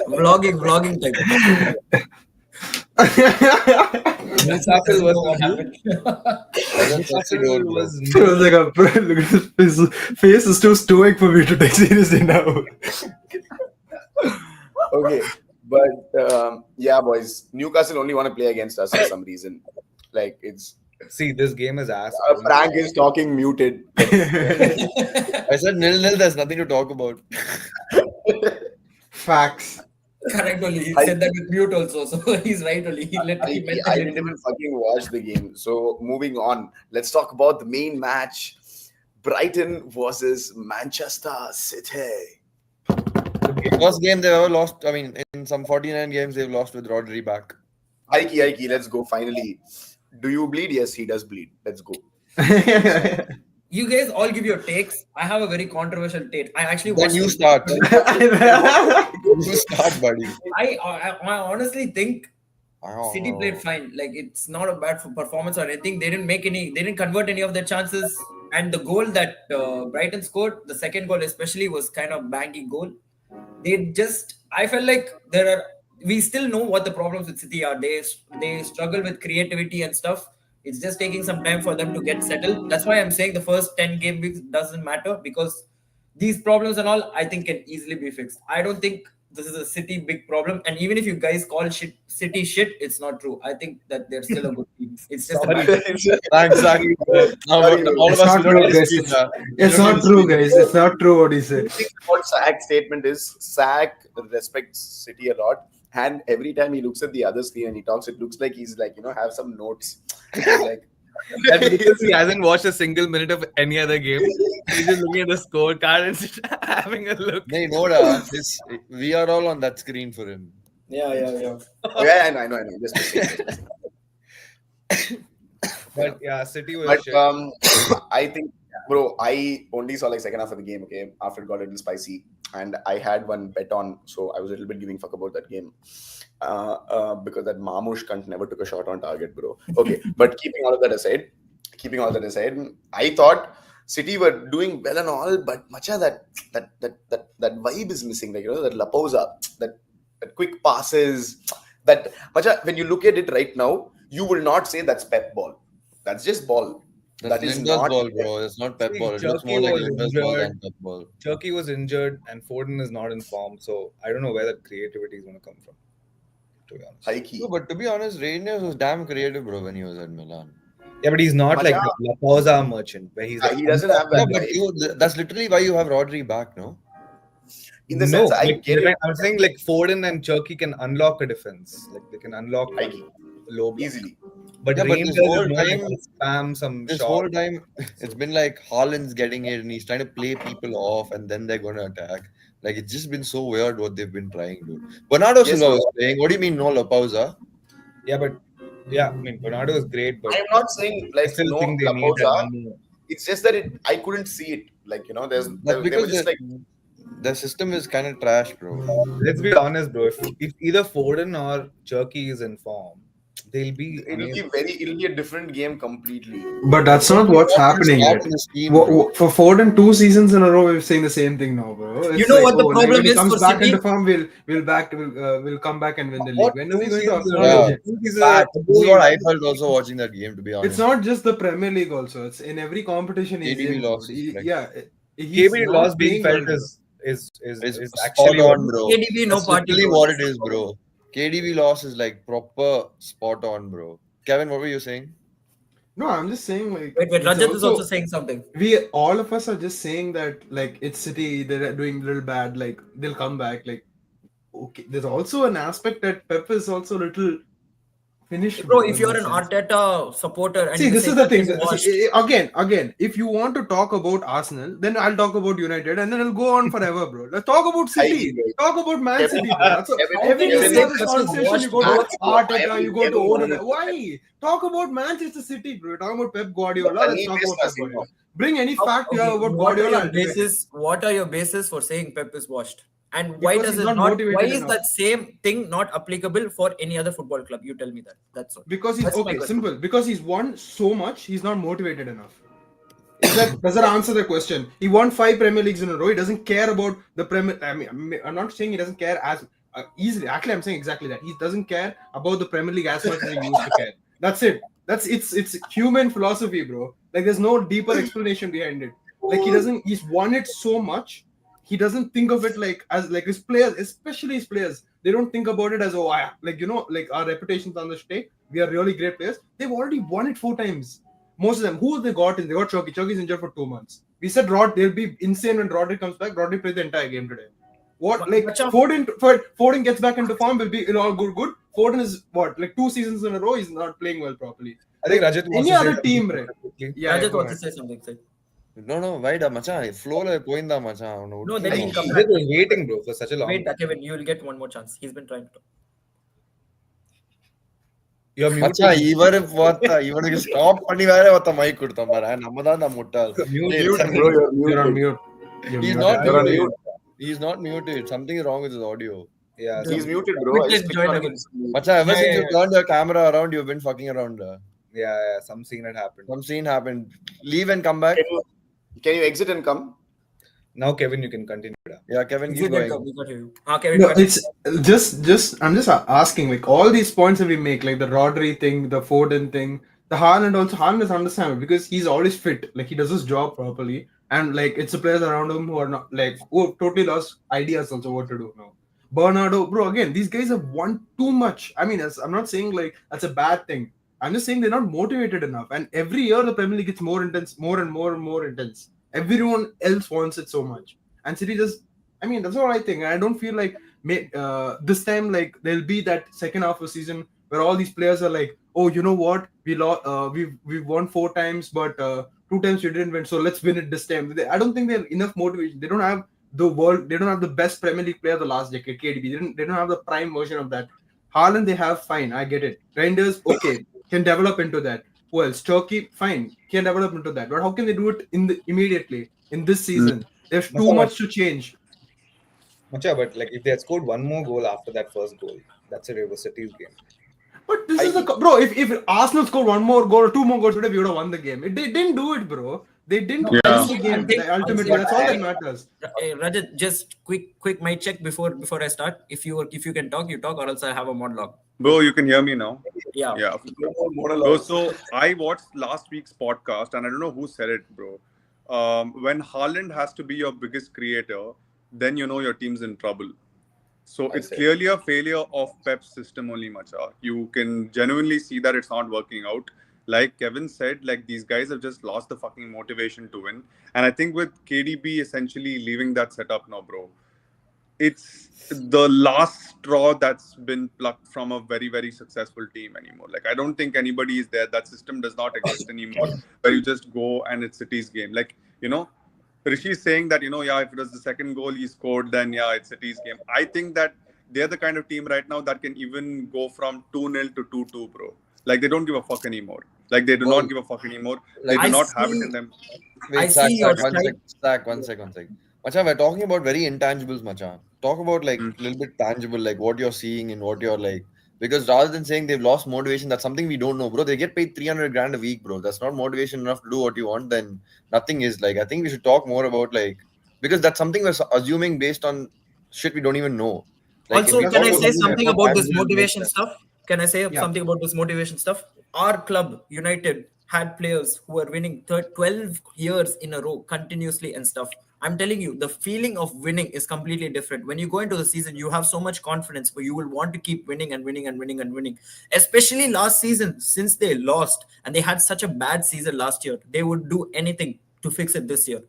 Vlogging type. Newcastle was What who? happened? Newcastle was It was like a look at his face is too stoic for me to take seriously now. okay. But yeah, boys, Newcastle only want to play against us for some reason. Like it's See, this game is ass. Frank is talking muted. I said 0-0. There's nothing to talk about. Facts. Correct only. He I- said that with mute also, so he's right only. He literally meant I that. didn't even fucking watch the game. So moving on, let's talk about the main match: Brighton versus Manchester City. First game they've ever lost. I mean, in some 49 games they've lost with Rodri back. Ike, let's go. Finally, do you bleed? Yes, he does bleed. Let's go. You guys all give your takes. I have a very controversial take. I actually Then watched you it. start. You start, buddy. I honestly think City played fine. Like it's not a bad performance or anything. They didn't convert any of their chances. And the goal that Brighton scored, the second goal especially, was kind of bangy goal. I felt like we still know what the problems with City are. They struggle with creativity and stuff. It's just taking some time for them to get settled. That's why I'm saying the first 10 game weeks doesn't matter, because these problems and all, I think, can easily be fixed. I don't think this is a City big problem. And even if you guys call City shit, it's not true. I think that they're still a good team. It's just a Sorry. bad Thanks, Zach. Now, Sorry, all of It's us not don't true, need guys. speed, huh? It's not true, guys. It's not true what he said. What Sack's statement is: Sack respects City a lot, and every time he looks at the other screen and he talks, it looks like he's like have some notes. He's like, That's because he hasn't watched a single minute of any other game. He's just looking at the scorecard and having a look. No, we are all on that screen for him. Yeah. yeah, I know. Just missing. But yeah, City was But shit. I think, bro, I only saw like second half of the game. Okay, after it got a little spicy, and I had one bet on, so I was a little bit giving fuck about that game. Because that Mamush cunt never took a shot on target, bro. Okay, but keeping all of that aside, I thought City were doing well and all, but macha that vibe is missing. Like that La Pausa, that quick passes, that macha. When you look at it right now, you will not say that's Pep ball. That's just ball. That's That is Lindelof's not ball, bro. It's not Pep See, ball. It looks Turkey more like was Lindelof's ball injured. than Pep ball. Turkey was injured and Foden is not in form, so I don't know where that creativity is going to come from, to be honest. high key. No, but to be honest, Rangers was damn creative, bro, when he was at Milan. Yeah, but he's not like Macha. the La Pausa merchant, where he's like, He doesn't have No, that but vibe. that's literally why you have Rodri back, no? In the no, sense, I like, get it. I'm saying like Foden and Turkey can unlock a defense. Like they can unlock High key. low block. Easily. But Yeah, but Rangers this is whole more like time- spam some This shot. whole time, it's been like Haaland's getting it and he's trying to play people off and then they're going to attack. Like, it's just been so weird what they've been trying to. Bernardo Yes, Silva bro. was playing. What do you mean, no La Pausa? Yeah, but I mean Bernardo is great, but I am not saying I like still no think they La need that Pausa. one more. It's just that I couldn't see it. Like That's they were because just like the system is kind of trash, bro. Let's be honest, bro. If either Foden or Turkey is in form, they'll be amazing. it'll be a different game completely. But that's not what's happening Start yet. in this team, bro. For Foden, 2 seasons in a row, we're saying the same thing now, bro. You know what the problem when he is comes for back City? into form, we'll come back and win the league. What When are we 2 going to seasons in a acknowledge row? it? This is This is what I felt also watching that game, to be honest. It's not just the Premier League also. It's in every competition he's KDB in. lost bro. his flex. He's KB not loss being playing felt well, is It's actually spot on, bro. KDB, no That's party, literally bro. what it is, bro. KDB loss is like proper spot on, bro. Kevin, what were you saying? No, I'm just saying like. Wait, it's Rajat is also saying something. We all of us are just saying that like it's City, they're doing a little bad, like they'll come back. Like okay, there's also an aspect that Pep is also a little finished. Bro, in if you're that an sense. Arteta supporter and See, you this say is the Pep thing. is washed, See, again, if you want to talk about Arsenal, then I'll talk about United, and then it'll go on forever, bro. Let's talk about City. agree. Talk about Man Kevin- City, bro. That's Kevin- every Kevin- time you have this Kevin- conversation, you go Kevin- to Arteta, you go to Kevin- Odegaard. Why? Talk about Manchester City, bro. Talk about Pep Guardiola. Let's talk about Pep Guardiola. Bring any fact you have about what are Guardiola. your basis? What are your basis for saying Pep is washed? And why Because does he's it not not? motivated Why is enough. that same thing not applicable for any other football club? You tell me that. That's all. Because he's That's my okay, question. simple. Because he's won so much, he's not motivated enough. Does that answer the question? He won 5 Premier Leagues in a row. He doesn't care about the Premier. I'm not saying he doesn't care as easily. Actually, I'm saying exactly that. He doesn't care about the Premier League as much as he used to care. That's it. It's human philosophy, bro. Like there's no deeper explanation behind it. Like he's won it so much. He doesn't think of it like as like his players, especially his players. They don't think about it as like our reputation's on the stake. We are really great players. They've already won it 4 times. Most of them. Who they got in? They got Chucky. Chucky's injured for 2 months. We said they'll be insane when Rodri comes back. Rodri played the entire game today. What like Macha, Foden gets back into form, will be all good. Foden is what like 2 seasons in a row he's not playing well properly. I think Rajat wants Any to say other something team, right? quickly. Yeah, Rajat go wants to ahead. say something. Say. No, why da macha? Flow la poinda macha. No, then he'll come Rajat back. was waiting, bro, for such a long Wait, time. Kevin, you will get one more chance. He's been trying to talk. You're Macha, muted. இவனுக்கு stop பண்ணி வேற ஒருத்த mic கொடுத்தோம் பாரு. நம்ம தான் நான் முட்டாள். Mute. Mute, bro. You're You're on muted. mute. You're He's muted. not You're on muted. mute. He's not muted. Something is wrong with his audio. Yeah. He's muted, bro. Quick, I let's just join clicked on again. him. Macha, ever Yeah, since yeah, you turned your camera around, you've been fucking around. Yeah, some scene had happened. Some scene happened. Leave and come back. Can you exit and come? Now, Kevin, you can continue. Yeah, Kevin, keep going. We got you. Kevin, No, continue. it's just I'm just asking like all these points that we make, like the Rodri thing, the Foden thing, the Haaland is understandable because he's always fit, like he does his job properly, and like it's the players around him who are not like who have totally lost ideas also what to do now. Bernardo, bro, again, these guys have won too much. I mean, I'm not saying like that's a bad thing. I'm just saying they're not motivated enough, and every year the Premier League gets more intense, more and more and more intense. Everyone else wants it so much, and City just. I mean, that's all I think. I don't feel like this time like there'll be that second half of the season where all these players are like, oh, you know what? We've won 4 times, but 2 times we didn't win, so let's win it this time. I don't think they have enough motivation. They don't have they don't have the best Premier League player of the last decade, KDB. They don't have the prime version of that. Haaland they have, fine, I get it. Reinders, okay, can develop into that. Who else? Turkey, fine, can develop into that. But how can they do it immediately in this season? There's too much to change. Macha, but like if they had scored one more goal after that first goal, that's it. It was City's game. But this is bro. If Arsenal scored 1 more goal or 2 more goals today, we would have won the game. They didn't do it, bro. They didn't win the game. Ultimately, that's all that matters. Rajat, just quick mic check before I start. If you can talk, you talk, or else I have a monologue. Bro, you can hear me now. Yeah. Yeah. Bro, so I watched last week's podcast, and I don't know who said it, bro. When Haaland has to be your biggest creator, then you know your team's in trouble. So it's clearly a failure of Pep's system only, Macha. You can genuinely see that it's not working out. Like Kevin said, like these guys have just lost the fucking motivation to win. And I think with KDB essentially leaving that setup now, bro, it's the last straw that's been plucked from a very, very successful team anymore. Like, I don't think anybody is there. That system does not exist anymore, where you just go and it's City's game. Like, you know, Rishi is saying that, yeah, if it was the second goal he scored, then yeah, it's City's game. I think that they're the kind of team right now that can even go from 2-0 to 2-2, bro. Like, they don't give a fuck anymore. Like, they do not give a fuck anymore. They do not have it in them. Wait, one second. Macha, we're talking about very intangibles, Macha. Talk about like a little bit tangible, like what you're seeing and what you're like. Because rather than saying they've lost motivation, that's something we don't know, bro. They get paid 300 grand a week, bro. That's not motivation enough to do what you want. Then nothing is. Like, I think we should talk more about like, because that's something we're assuming based on shit we don't even know. Like, also, can I say something about this motivation stuff? Can I say something about this motivation stuff? Our club, United, had players who were winning 12 years in a row continuously and stuff. I'm telling you, the feeling of winning is completely different. When you go into the season, you have so much confidence, but you will want to keep winning and winning and winning and winning. Especially last season, since they lost and they had such a bad season last year, they would do anything to fix it this year.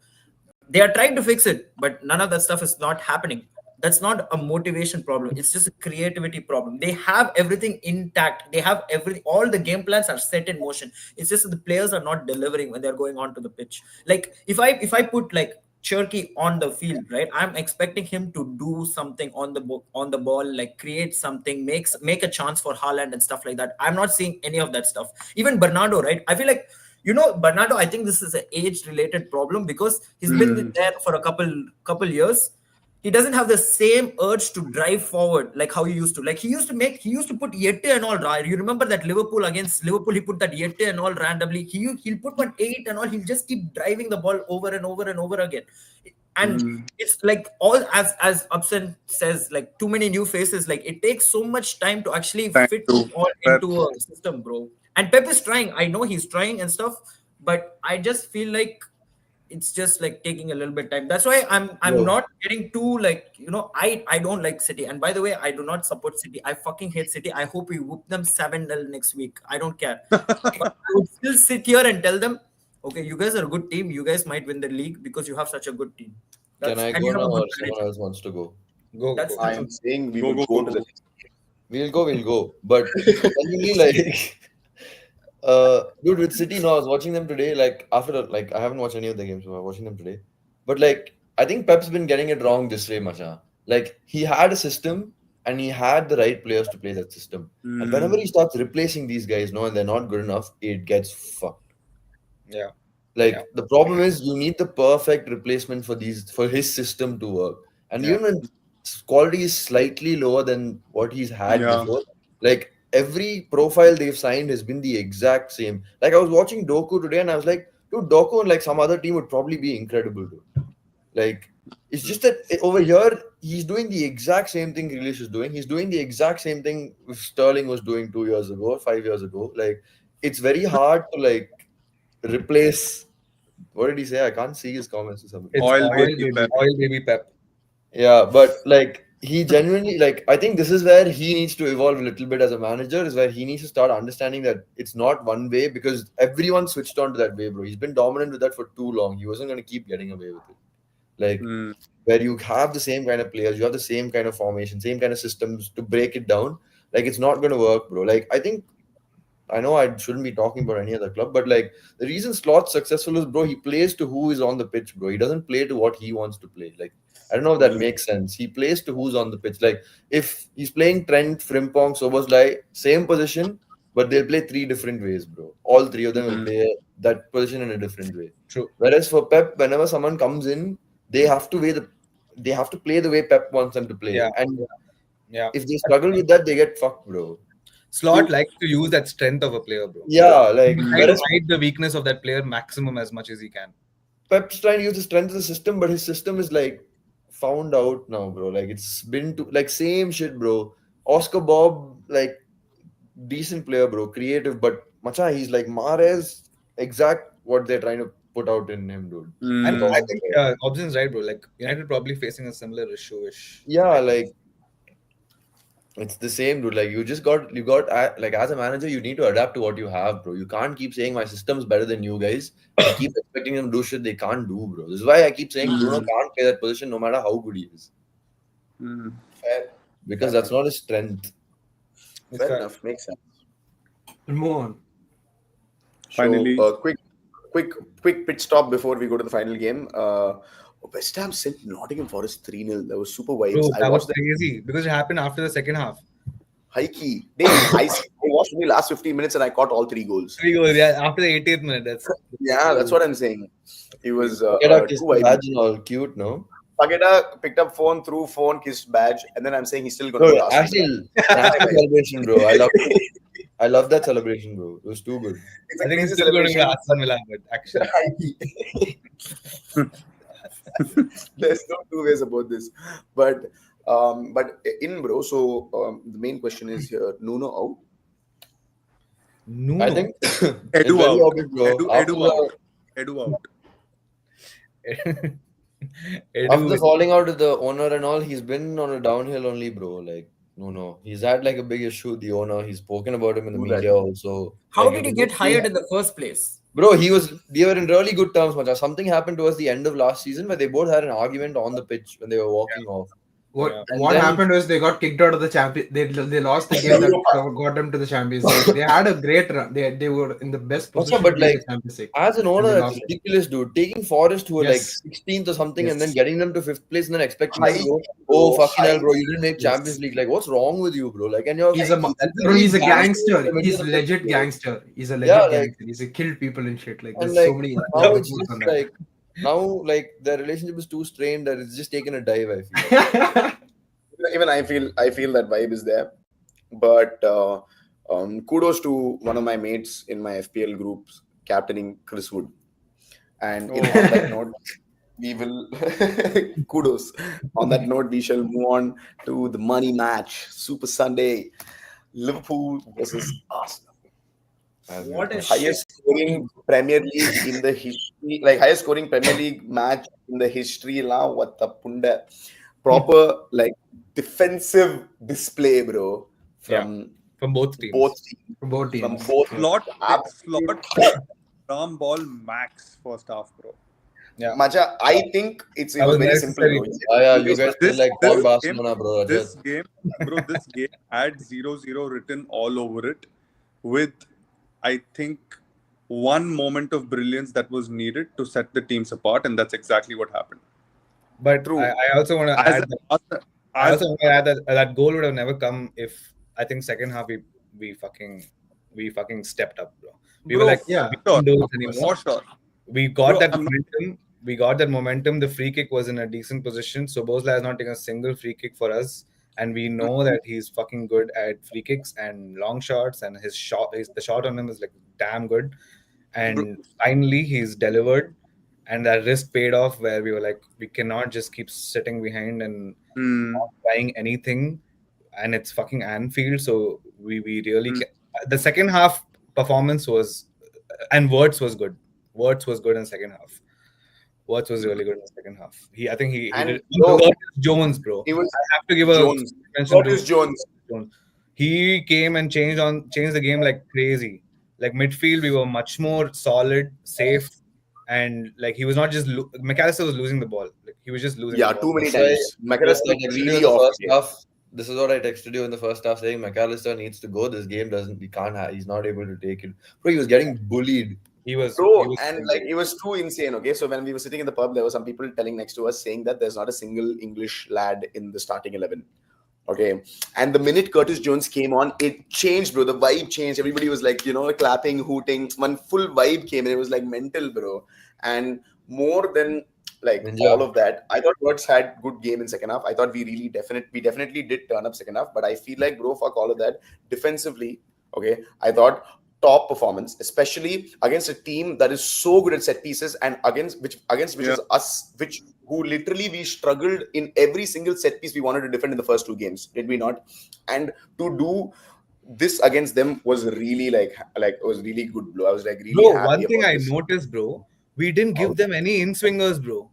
They are trying to fix it, but none of that stuff is not happening. That's not a motivation problem. It's just a creativity problem. They have everything intact. They have everything. All the game plans are set in motion. It's just that the players are not delivering when they're going onto the pitch. Like if I put like Cherky on the field, right? I'm expecting him to do something on the ball, like create something, make a chance for Haaland and stuff like that. I'm not seeing any of that stuff. Even Bernardo, right? I feel like Bernardo. I think this is an age-related problem because he's been there for a couple years. he doesn't have the same urge to drive forward like how he used to. Like he used to put Yette and all. Right? You remember that Liverpool against Liverpool, he put that Yette and all randomly. He'll put one 8 and all. He'll just keep driving the ball over and over and over again. And it's like all as Upson says, like too many new faces. Like it takes so much time to actually Time fit to all prep. into a system, bro. And Pep is trying. I know he's trying and stuff, but I just feel like it's just like taking a little bit time. That's why I'm Bro. not getting too like, I don't like City. And by the way, I do not support City. I fucking hate City. I hope we whoop them 7-0 next week. I don't care. But I would still sit here and tell them, okay, you guys are a good team. You guys might win the league because you have such a good team. Can I And go you have now a good or someone manager. else wants to go? Go. That's go. I am saying we Go, would go, go go, to the go. next game. We'll go. But genuinely, like, dude, with City, no, I was watching them today. Like, after, like, I haven't watched any of the games, so I'm watching them today. But, like, I think Pep's been getting it wrong this way, Macha. Like, he had a system and he had the right players to play that system. And whenever he starts replacing these guys, no, and they're not good enough, it gets fucked. Yeah. Like Yeah. the problem is you need the perfect replacement for his system to work. And Yeah. even when quality is slightly lower than what he's had Yeah. before, like every profile they've signed has been the exact same. Like I was watching Doku today and I was like, dude, Doku and like some other team would probably be incredible, dude. Like it's just that over here he's doing the exact same thing Grealish is doing. He's doing the exact same thing Sterling was doing 2 years ago, 5 years ago. Like it's very hard to like replace. What did he say? I can't see his comments or something. It's Oil oil, baby baby. Pep. oil baby Pep. Yeah, but like he genuinely like I think this is where he needs to evolve a little bit as a manager, is where he needs to start understanding that it's not one way because everyone switched on to that way, bro. He's been dominant with that for too long. He wasn't gonna keep getting away with it. Like where you have the same kind of players, you have the same kind of formation, same kind of systems to break it down. Like it's not gonna work, bro. Like I know I shouldn't be talking about any other club, but like the reason Slott's successful is, bro, he plays to who is on the pitch, bro. He doesn't play to what he wants to play. Like, I don't know if that makes sense. He plays to who's on the pitch. Like, if he's playing Trent, Frimpong, Soboslai, same position, but they'll play three different ways, bro. All three of them will play that position in a different way. True. Whereas for Pep, whenever someone comes in, they have to play the way Pep wants them to play. Yeah. And Yeah. if they struggle with that, they get fucked, bro. Slot likes to use that strength of a player, bro. Yeah, like He tries whereas to hide the weakness of that player maximum as much as he can. Pep's trying to use the strength of the system, but his system is like found out now, bro. Like it's been to like same shit, bro. Oscar Bob, like decent player, bro, creative, but Macha, he's like Mahrez, exact what they're trying to put out in him, dude. And I think Obson's right, bro. Like United probably facing a similar issue-ish. Yeah, like it's the same, dude. Like you got like as a manager, you need to adapt to what you have, bro. You can't keep saying my system's better than you guys and keep expecting them to do shit they can't do, bro. This is why I keep saying Bruno can't play that position no matter how good he is. Fair, Because that's not his strength. fair enough. Makes sense. Move on. Finally. So, quick pit stop before we go to the final game. West Ham sent Nottingham Forest 3-0. That was super vibes. Bro, I that was watched the crazy because it happened after the second half. high key. I watched only last 15 minutes and I caught all 3 goals. 3 goals, yeah, after the 80th minute. That's what I'm saying. It was Paketa two kissed vibes. badge and all cute, no? Paketa picked up phone, threw phone, kissed badge, and then I'm saying he's still going to Bro, be last. actually, national celebration, bro. I love that celebration, bro. It was too good. It's I a think crazy it's still going to be celebration. Aston Villa, but actually. There's no two ways about this. But in bro, so the main question is here, Nuno out. No. I think Edu it's very out. obvious, bro. Edu out. After the falling out with the owner and all, he's been on a downhill only, bro. Like, no. He's had like a big issue with the owner. He's spoken about him in the media also. How Like, did he it get was- hired in the first place? Bro, they were in really good terms, Macha. Something happened towards the end of last season where they both had an argument on the pitch when they were walking off. Yeah. What then- happened was they got kicked out of the champion. They lost the game that got them to the Champions League. They had a great run. They were in the best Also, position but to win like, the Champions League. As an owner, And they that's lost it. ridiculous, dude. Taking Forest who were like Yes. 16th or something and then Yes. getting them to 5th place and then expecting them to High- go, oh, fucking hell, high- bro, you didn't make Yes. Champions League. Like, what's wrong with you, bro? Like, and you're He's like, a that's bro. He's a really gangster. damaging He's to a the legit bro. gangster. He's a Yeah, legit like- gangster. He's killed people and shit. Like And there's like, so many now it's reports on just that. like, Now, like, their relationship is too strained that it's just taken a dive, I feel. Even I feel that vibe is there. But kudos to one of my mates in my FPL groups, captaining Chris Wood. And Oh. on that note, we will kudos. On that note, we shall move on to the money match, Super Sunday, Liverpool versus Arsenal. What a shit. Highest scoring Premier League in the history, like highest scoring Premier League match in the history. La, what the punda? Proper like defensive display, bro. From both teams. Both teams. Both From teams. both Slot absolute- ram ball max first half, bro. Yeah. Macha, I think it That was was very necessary. simple. Yeah, you guys feel This- like this Paul game- Barcelona, bro. This game had 0-0 written all over it, with I think one moment of brilliance that was needed to set the teams apart, and that's exactly what happened. But True. I also want to As, add that, as, I as also want to add that goal would have never come if I think second half we fucking stepped up, bro. We were Bro, like, yeah. we can't do this for anymore. sure. We got Bro, that I'm not- momentum. We got that momentum. The free kick was in a decent position. So Bosla has not taken a single free kick for us, and we know that he's fucking good at free kicks and long shots, and the shot on him is like damn good. And finally, he's delivered, and that risk paid off. Where we were like, we cannot just keep sitting behind and not trying anything, and it's fucking Anfield. So we really the second half performance was, and Wirtz was good. Wirtz was good in the second half. Wirtz was really good in the second half. I think he And did. bro, Curtis Jones, bro. He was I have to give Jones. a mention to Curtis Jones. Jones. He came and changed the game like crazy. Like midfield, we were much more solid, safe, and like he was not just McAllister was losing the ball. Like he was just losing. Yeah, the ball. too many That's why- times. McAllister I texted you really in the off. first half. This is what I texted you in the first half, saying McAllister needs to go. This game doesn't. He can't. He's not able to take it. Bro, he was getting bullied. He was. Bro, and like it was too insane. Okay, so when we were sitting in the pub, there were some people telling next to us saying that there's not a single English lad in the starting 11. Okay, and the minute Curtis Jones came on, it changed, bro. The vibe changed. Everybody was like, clapping, hooting. One full vibe came, and it was like mental, bro. And more than like Ninja. all of that, I thought Wirtz had good game in second half. I thought we definitely did turn up second half. But I feel like, bro, fuck all of that. Defensively, okay, I thought top performance, especially against a team that is so good at set pieces, and against which is us, who literally we struggled in every single set piece we wanted to defend in the first two games, did we not? And to do this against them was really like it was really good, bro. I was like really Bro, happy one thing about I this. noticed, bro, we didn't give them any in swingers, bro.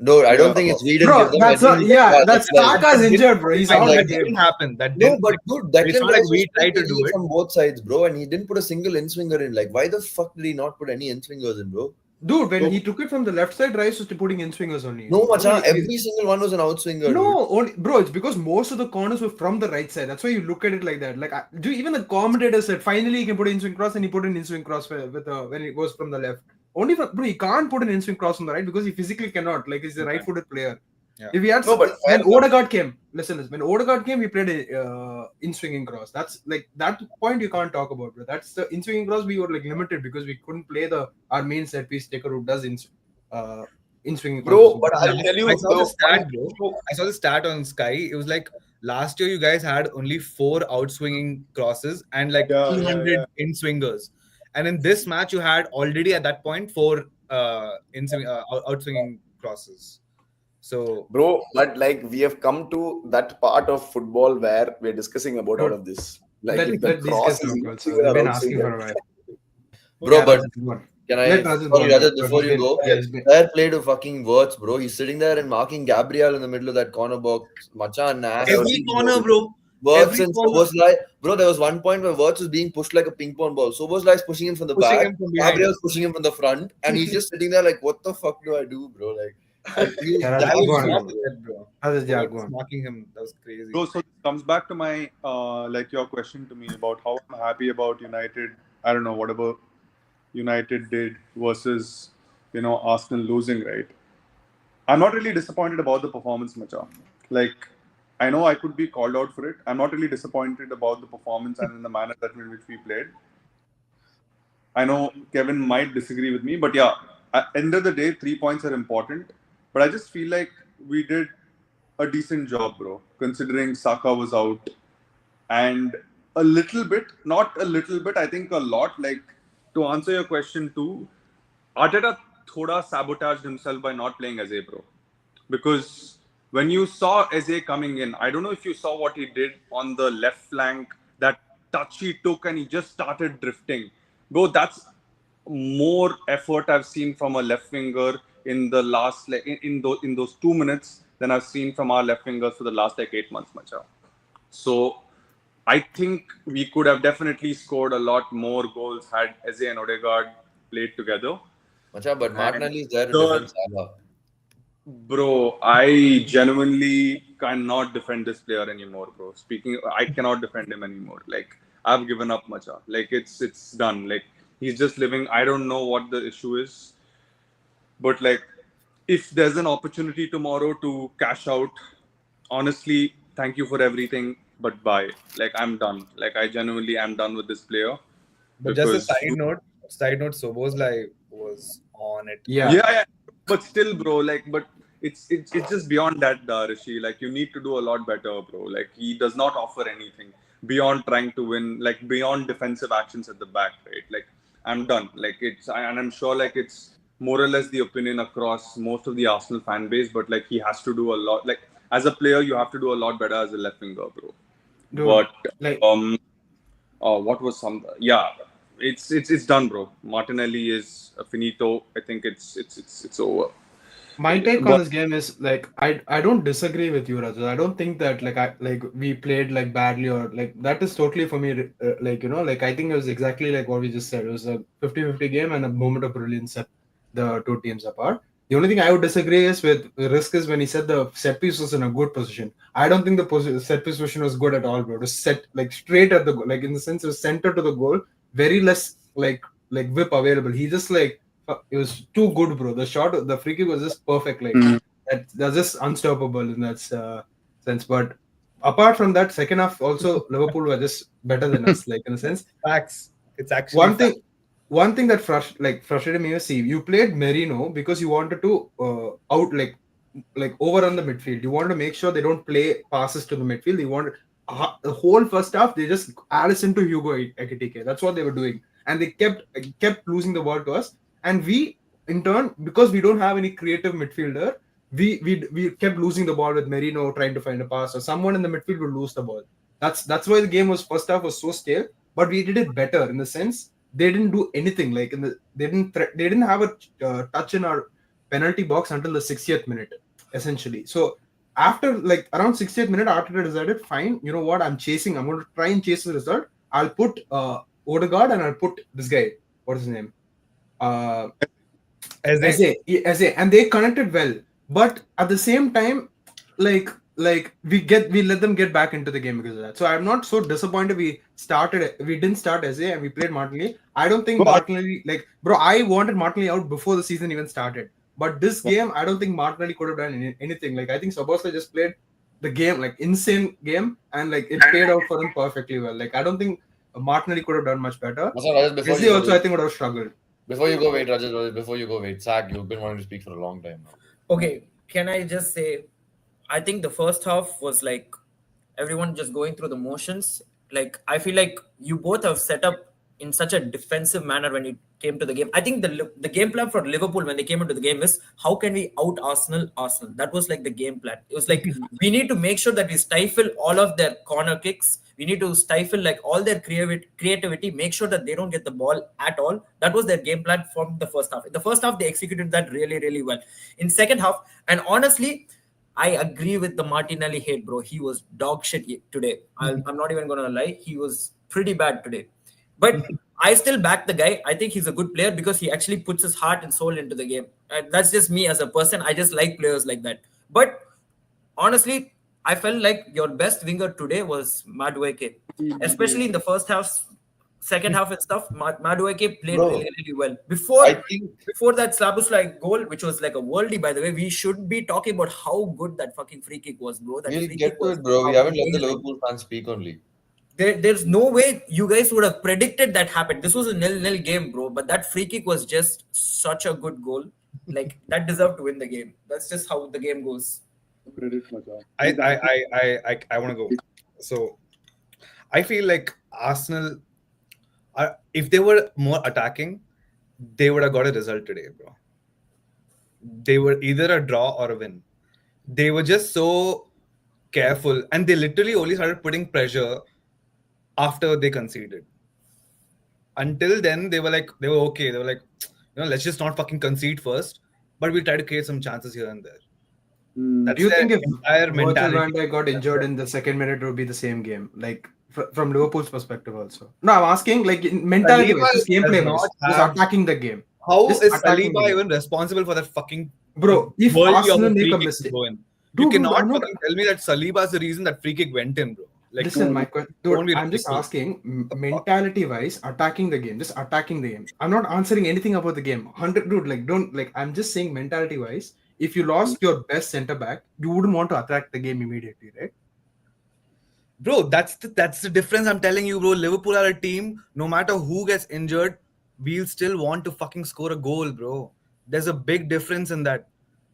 No, I don't think it's we didn't Bro, give them. that's I think- that's like- Saka's injured, bro. He's That out of the didn't game. happen. That No, didn't. but dude, Declan it's not like Rice we was tried to taking do it it. from both sides, bro, and he didn't put a single in swinger in. Like, why the fuck did he not put any in swingers in, bro? Dude, when he took it from the left side, Rice was putting in swingers only. No, macha, Only- every single one was an out swinger. No, only, bro, it's because most of the corners were from the right side. That's why you look at it like that. Like, even the commentator said, finally he can put in swing cross, and he put an in swing cross when it goes from the left. Only for, bro, he can't put an in swing cross from the right because he physically cannot. Like, he's a right-footed player. Yeah. If he had, No, but when Odegaard came, listen, when Odegaard came, he played a in swinging cross. That's like that point you can't talk about, bro. That's the in swinging cross. We were like limited because we couldn't play our main set piece taker who does in swinging cross. Bro, but I'll tell you, I saw the stat, bro. bro. I saw the stat on Sky. It was like last year you guys had only 4 outswinging crosses and like 200 in swingers, and in this match you had already at that point 4 outswinging crosses. So, Bro, but like we have come to that part of football where we're discussing about all of this. Like let if the these cross guys is talk also. They've been asking for a while. Bro, Yeah, but Rajat, go on. can I? Let Rajat Sorry, go on. Rajat, before you go, Yeah, he's been- fair play to fucking Wirtz, bro. He's sitting there and marking Gabriel in the middle of that corner box. Machan, every corner, bro. Wirtz every and corner. Soboslai. Bro, there was one point where Wirtz was being pushed like a ping pong ball. Soboslai is pushing him from the Pushing back. him from behind. Gabriel's pushing him from the front. And he's just sitting there like, what the fuck do I do, bro? Like, Yeah, That Rajat, go was on. not bad, bro. Rajat, yeah, go on. Marking him, that was crazy. Bro, so this comes back to my like your question to me about how I'm happy about United. I don't know, whatever United did versus Arsenal losing, right? I'm not really disappointed about the performance, Macha. Like, I know I could be called out for it. I'm not really disappointed about the performance and in the manner in which we played. I know Kevin might disagree with me, but yeah, at end of the day, 3 points are important, but I just feel like we did a decent job, bro, considering Saka was out, and a little bit, not a little bit, I think a lot. Like, to answer your question too, Arteta thoda sabotaged himself by not playing Eze, bro. Because when you saw Eze coming in, I don't know if you saw what he did on the left flank, that touch he took and he just started drifting. Bro, that's more effort I've seen from a left winger in the last, like, in those 2 minutes than I've seen from our left wingers for the last like 8 months, macha. So I think we could have definitely scored a lot more goals had Eze and Odegaard played together. Macha, but Martinelli is there to the- defend Salah. Bro, I genuinely cannot defend this player anymore, bro. I cannot defend him anymore. Like, I've given up, macha. Like, it's done. Like, he's just living. I don't know what the issue is, but like, if there's an opportunity tomorrow to cash out, honestly, thank you for everything, but bye. Like, I'm done. Like, I genuinely am done with this player. But just a Because side note, Sobo's like was on it. Yeah. yeah, but still, bro, like, but it's just beyond that, Rishi. Like, you need to do a lot better, bro. Like, he does not offer anything beyond trying to win, like, beyond defensive actions at the back, right? Like, I'm done. Like, and I'm sure, like, it's more or less the opinion across most of the Arsenal fan base, but like, he has to do a lot. Like, as a player, you have to do a lot better as a left winger, bro. Dude, But like, what was some? Yeah, it's done, bro. Martinelli is finito. I think it's over. my take on But this game is like I don't disagree with you, Rajat. I don't think that like we played like badly or like that is totally for me like like I think it was exactly like what we just said. It was a 50-50 game and a moment of brilliance set the two teams apart. The only thing I would disagree is with Risk is when he said the set piece was in a good position. I don't think the set piece position was good at all, bro. It was set like straight at the goal, like in the sense it was center to the goal, very less like whip available. He just like it was too good, bro. The free kick was just perfect. Like that's just unstoppable in that sense. But apart from that, second half also Liverpool were just better than us, like in a sense. Facts. It's actually One facts. thing that frustrated me was, see, you played Merino because you wanted to out like overrun the midfield. You wanted to make sure they don't play passes to the midfield. You wanted the whole first half they just Alisson to Hugo Ekitike. That's what they were doing, and they kept losing the ball to us. And we, in turn, because we don't have any creative midfielder, we kept losing the ball with Merino trying to find a pass, or someone in the midfield would lose the ball. That's why the game was first half was so stale. But we did it better in the sense they didn't do anything. Like they didn't have a touch in our penalty box until the 60th minute, essentially. So after like around 60th minute, Arteta decided, fine, you know what? I'm going to try and chase the result. I'll put Odegaard and I'll put this guy. What is his name? Eze, and they connected well, but at the same time, like we let them get back into the game because of that. So I'm not so disappointed. We didn't start Eze and we played Martinelli. I don't think Martinelli, like, bro, I wanted Martinelli out before the season even started. But this game, I don't think Martinelli could have done anything. Like, I think Szobo just played the game, like, insane game, and like it paid out for him perfectly well. Like, I don't think Martinelli could have done much better. Eze also, I think, would have struggled. Before you go, wait, Rajat, Zach, you've been wanting to speak for a long time now. Okay, can I just say, I think the first half was like everyone just going through the motions. Like, I feel like you both have set up in such a defensive manner when it came to the game. I think the game plan for Liverpool when they came into the game is how can we out Arsenal? That was like the game plan. It was like we need to make sure that we stifle all of their corner kicks. We need to stifle like all their creativity, make sure that they don't get the ball at all. That was their game plan from the first half. In the first half, they executed that really, really well. In second half, and honestly, I agree with the Martinelli hate, bro. He was dog shit today. I'm not even going to lie. He was pretty bad today. But I still back the guy. I think he's a good player because he actually puts his heart and soul into the game. And that's just me as a person. I just like players like that. But honestly, I felt like your best winger today was Madueke. Especially in the first half, second half and stuff. Madueke played really, really well. Before that Szoboszlai goal, which was like a worldie, by the way, we should be talking about how good that fucking free kick was, bro. We'll get to it, bro. We haven't let the Liverpool fans speak only. there's no way you guys would have predicted that happened. This was a nil-nil game, bro. But that free kick was just such a good goal. Like that deserved to win the game. That's just how the game goes. Credit, Macha. I want to go. So I feel like Arsenal, if they were more attacking, they would have got a result today, bro. They were either a draw or a win. They were just so careful, and they literally only started putting pressure after they conceded. Until then, they were okay. They were like, let's just not fucking concede first, but we'll try to create some chances here and there. That's Do you their think if entire Virgil mentality. van Dijk got injured in the second minute, it would be the same game? Like from Liverpool's perspective, also. No, I'm asking like mentality wise, just gameplay wise, just attacking the game. How Just is attacking the Saliba game. even responsible for that fucking Bro, if worldly of Arsenal a make free a kick to mistake, go in? Dude, You cannot I'm not- fucking tell me that Saliba is the reason that free kick went in, bro. Like, Listen, don't be I'm just ridiculous. asking mentality wise, attacking the game, just attacking the game. I'm not answering anything about the game. 100, dude, like don't like. I'm just saying mentality wise. If you lost your best center back, you wouldn't want to attack the game immediately, right? Bro, that's the difference. I'm telling you, bro. Liverpool are a team. No matter who gets injured, we'll still want to fucking score a goal, bro. There's a big difference in that.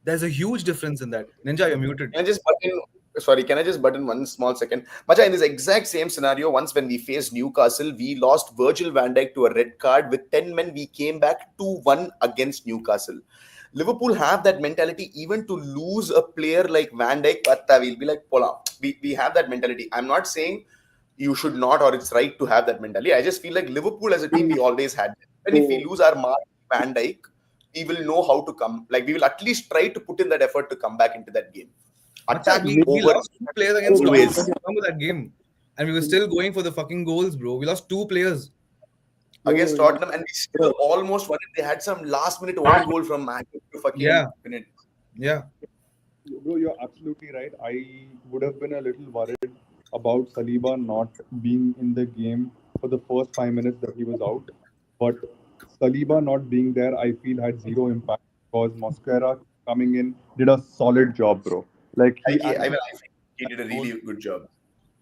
There's a huge difference in that. Ninja, you're muted. Can I just butt in? Sorry, can I just butt in one small second? Macha, in this exact same scenario, once when we faced Newcastle, we lost Virgil van Dijk to a red card. With 10 men, we came back 2-1 against Newcastle. Liverpool have that mentality. Even to lose a player like Van Dijk, we'll be like, Pola. We have that mentality. I'm not saying you should not or it's right to have that mentality. I just feel like Liverpool as a team, we always had that. And if we lose our mark, Van Dijk, we will know how to come. Like, we will at least try to put in that effort to come back into that game. Attacking We over lost 2 players against always. Tottenham. Remember that game? And we were still going for the fucking goals, bro. We lost 2 players. Against Tottenham, and we still almost won it. They had some last minute own goal from Manchester to fucking win it. Yeah. Bro, you're absolutely right. I would have been a little worried about Saliba not being in the game for the first 5 minutes that he was out. But Saliba not being there, I feel had zero impact because Mosquera coming in did a solid job, bro. Like I think he did a really good job.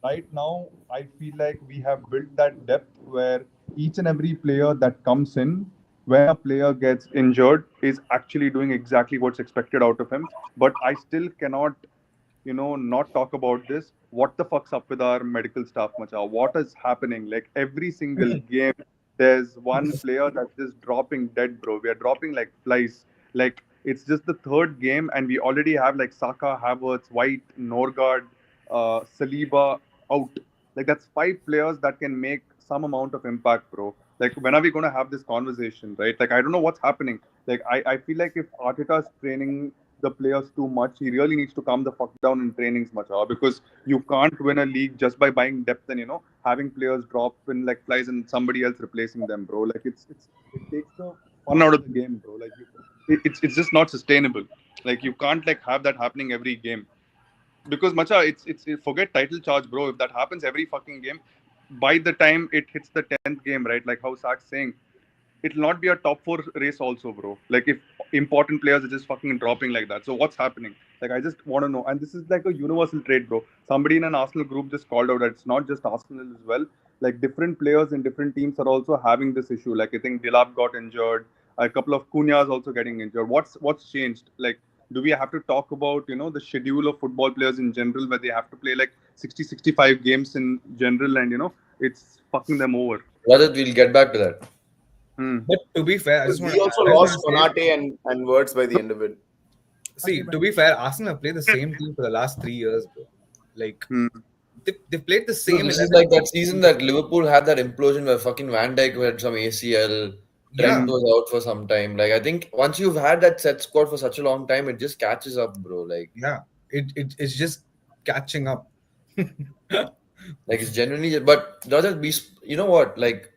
right now, I feel like we have built that depth where each and every player that comes in, when a player gets injured, is actually doing exactly what's expected out of him. But I still cannot, not talk about this. What the fuck's up with our medical staff, Macha? What is happening? Like every single game, there's one player that's just dropping dead, bro. We are dropping like flies. Like it's just the third game, and we already have like Saka, Havertz, White, Norgard, Saliba out. Like that's 5 players that can make some amount of impact, bro. Like when are we gonna have this conversation, right? Like I don't know what's happening. Like I feel like if Arteta's training the players too much, he really needs to calm the fuck down in trainings, Macha, because you can't win a league just by buying depth and having players drop in like flies and somebody else replacing them, bro. Like it takes the fun out of the game, bro. Like it's just not sustainable. Like you can't like have that happening every game. Because Macha, it's forget title charge, bro. If that happens every fucking game, by the time it hits the 10th game, right? Like how Sak's saying, it'll not be a top 4 race also, bro. Like if important players are just fucking dropping like that. So what's happening? Like I just want to know. And this is like a universal trait, bro. Somebody in an Arsenal group just called out that it's not just Arsenal as well. Like different players in different teams are also having this issue. Like I think Dilap got injured. A couple of Cunha's also getting injured. What's changed? Like do we have to talk about the schedule of football players in general where they have to play like 60-65 games in general and it's fucking them over. Rajat, we'll get back to that. But to be fair, I just want We also lost Konate and Words by the end of it. See, to be fair, Arsenal have played the same team for the last 3 years, bro. Like they played the same. This is like that season that Liverpool had that implosion where fucking Van Dijk had some ACL. Trent was out for some time. Like I think once you've had that set squad for such a long time, it just catches up, bro. Like it's just catching up. like it's genuinely. But Rajat, you know what? Like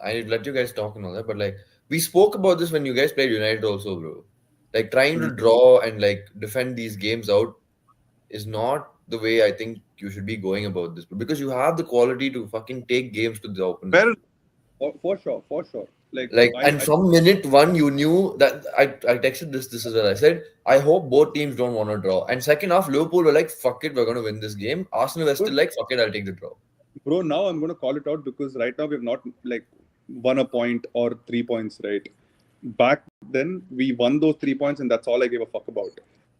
I let you guys talk and all that, but like we spoke about this when you guys played United also, bro. Like trying to draw and like defend these games out is not the way I think you should be going about this, because you have the quality to fucking take games to the open. For sure. Like and from minute 1 you knew that I texted this is what I said. I hope both teams don't want to draw. And second half, Liverpool were like, fuck it, we're gonna win this game. Arsenal were still like, fuck it, I'll take the draw. Bro, now I'm going to call it out because right now we've not like won a point or 3 points, right? Back then we won those 3 points and that's all I gave a fuck about.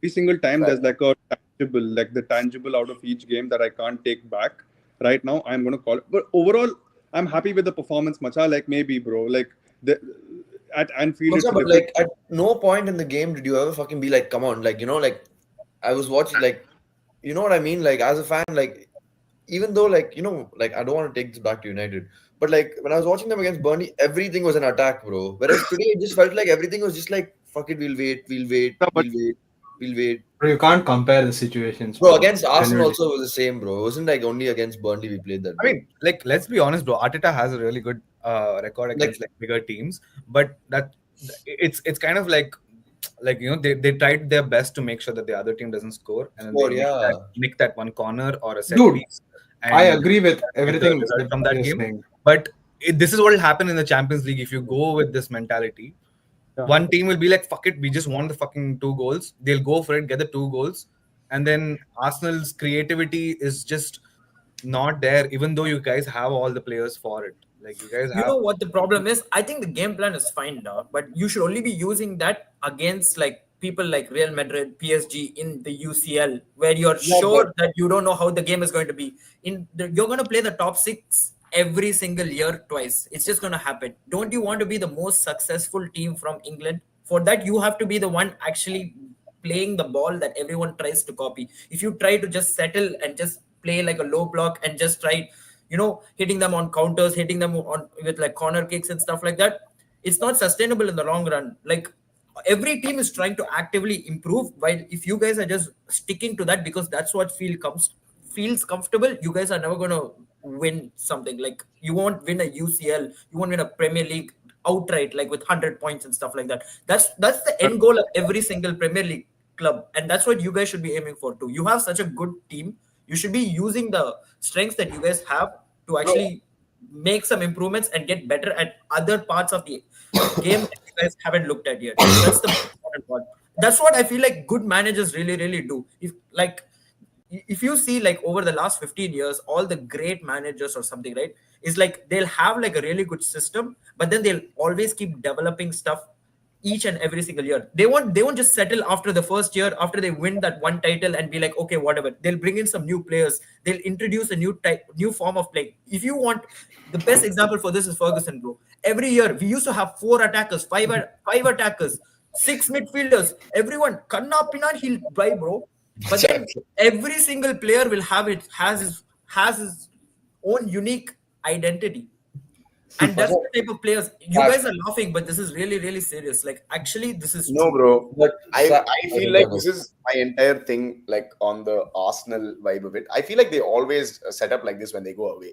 Every single time there's like a tangible, like the tangible out of each game that I can't take back. Right now I'm going to call it. But overall, I'm happy with the performance, macha. Like maybe, bro, like the, at Anfield, it's Also, a but different. like at no point in the game did you ever fucking be like, come on, like like I was watching, like you know what I mean? Like as a fan, like even though like like I don't want to take this back to United, but like when I was watching them against Burnley, everything was an attack, bro. Whereas today it just felt like everything was just like, fuck it, we'll wait, we'll wait, Yeah, but we'll wait, we'll wait. Bro, you can't compare the situations, Bro, bro. against Arsenal Genuinely. also was the same, bro. It wasn't like only against Burnley we played that I way. mean, like, let's be honest, bro. Arteta has a really good record against like bigger teams, but it's kind of like they tried their best to make sure that the other team doesn't score, and then Score, they yeah. nick that one corner or a set Dude, piece. I And agree with get the everything result that from that you're game. saying. But this is what will happen in the Champions League if you go with this mentality. Yeah. One team will be like, fuck it, we just want the fucking 2 goals. They'll go for it, get the 2 goals. And then Arsenal's creativity is just not there, even though you guys have all the players for it. Like, you guys You have. know what the problem is? I think the game plan is fine now, but you should only be using that against like people like Real Madrid, PSG in the UCL, where you're Yeah, sure that you don't know how the game is going to be. You're going to play the top six every single year twice. It's just going to happen. Don't you want to be the most successful team from England? For that, you have to be the one actually playing the ball that everyone tries to copy. If you try to just settle and just play like a low block and just try, hitting them on counters, hitting them on with like corner kicks and stuff like that, it's not sustainable in the long run. Like every team is trying to actively improve, while if you guys are just sticking to that because that's what feels comfortable, you guys are never going to win something. Like you won't win a UCL, you won't win a Premier League outright, like with 100 points and stuff like that. That's the end goal of every single Premier League club, and that's what you guys should be aiming for too. You have such a good team, you should be using the strengths that you guys have to actually make some improvements and get better at other parts of the game that you guys haven't looked at yet. That's the most important part. That's what I feel like good managers really, really do. If you see like over the last 15 years, all the great managers or something, right, is like they'll have like a really good system, but then they'll always keep developing stuff each and every single year. They won't just settle after the first year, after they win that one title and be like, okay, whatever. They'll bring in some new players. They'll introduce a new form of play. If you want, the best example for this is Ferguson, bro. Every year we used to have 4 attackers, five attackers, 6 midfielders. Everyone, Kanna Pinna, he'll buy, bro. But then every single player will has his own unique identity. And that's the type of players. You guys are laughing, but this is really, really serious. Like, actually, this is No, true. bro. But I feel like this is my entire thing, like on the Arsenal vibe of it. I feel like they always set up like this when they go away.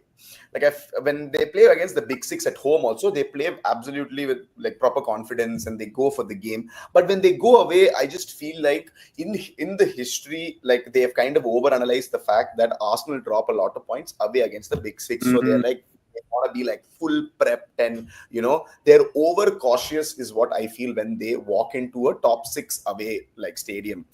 Like when they play against the big six at home, also they play absolutely with like proper confidence and they go for the game. But when they go away, I just feel like in the history, like they have kind of overanalyzed the fact that Arsenal drop a lot of points away against the big 6. So they're like, they want to be like full prepped and they're over cautious is what I feel when they walk into a top 6 away like stadium,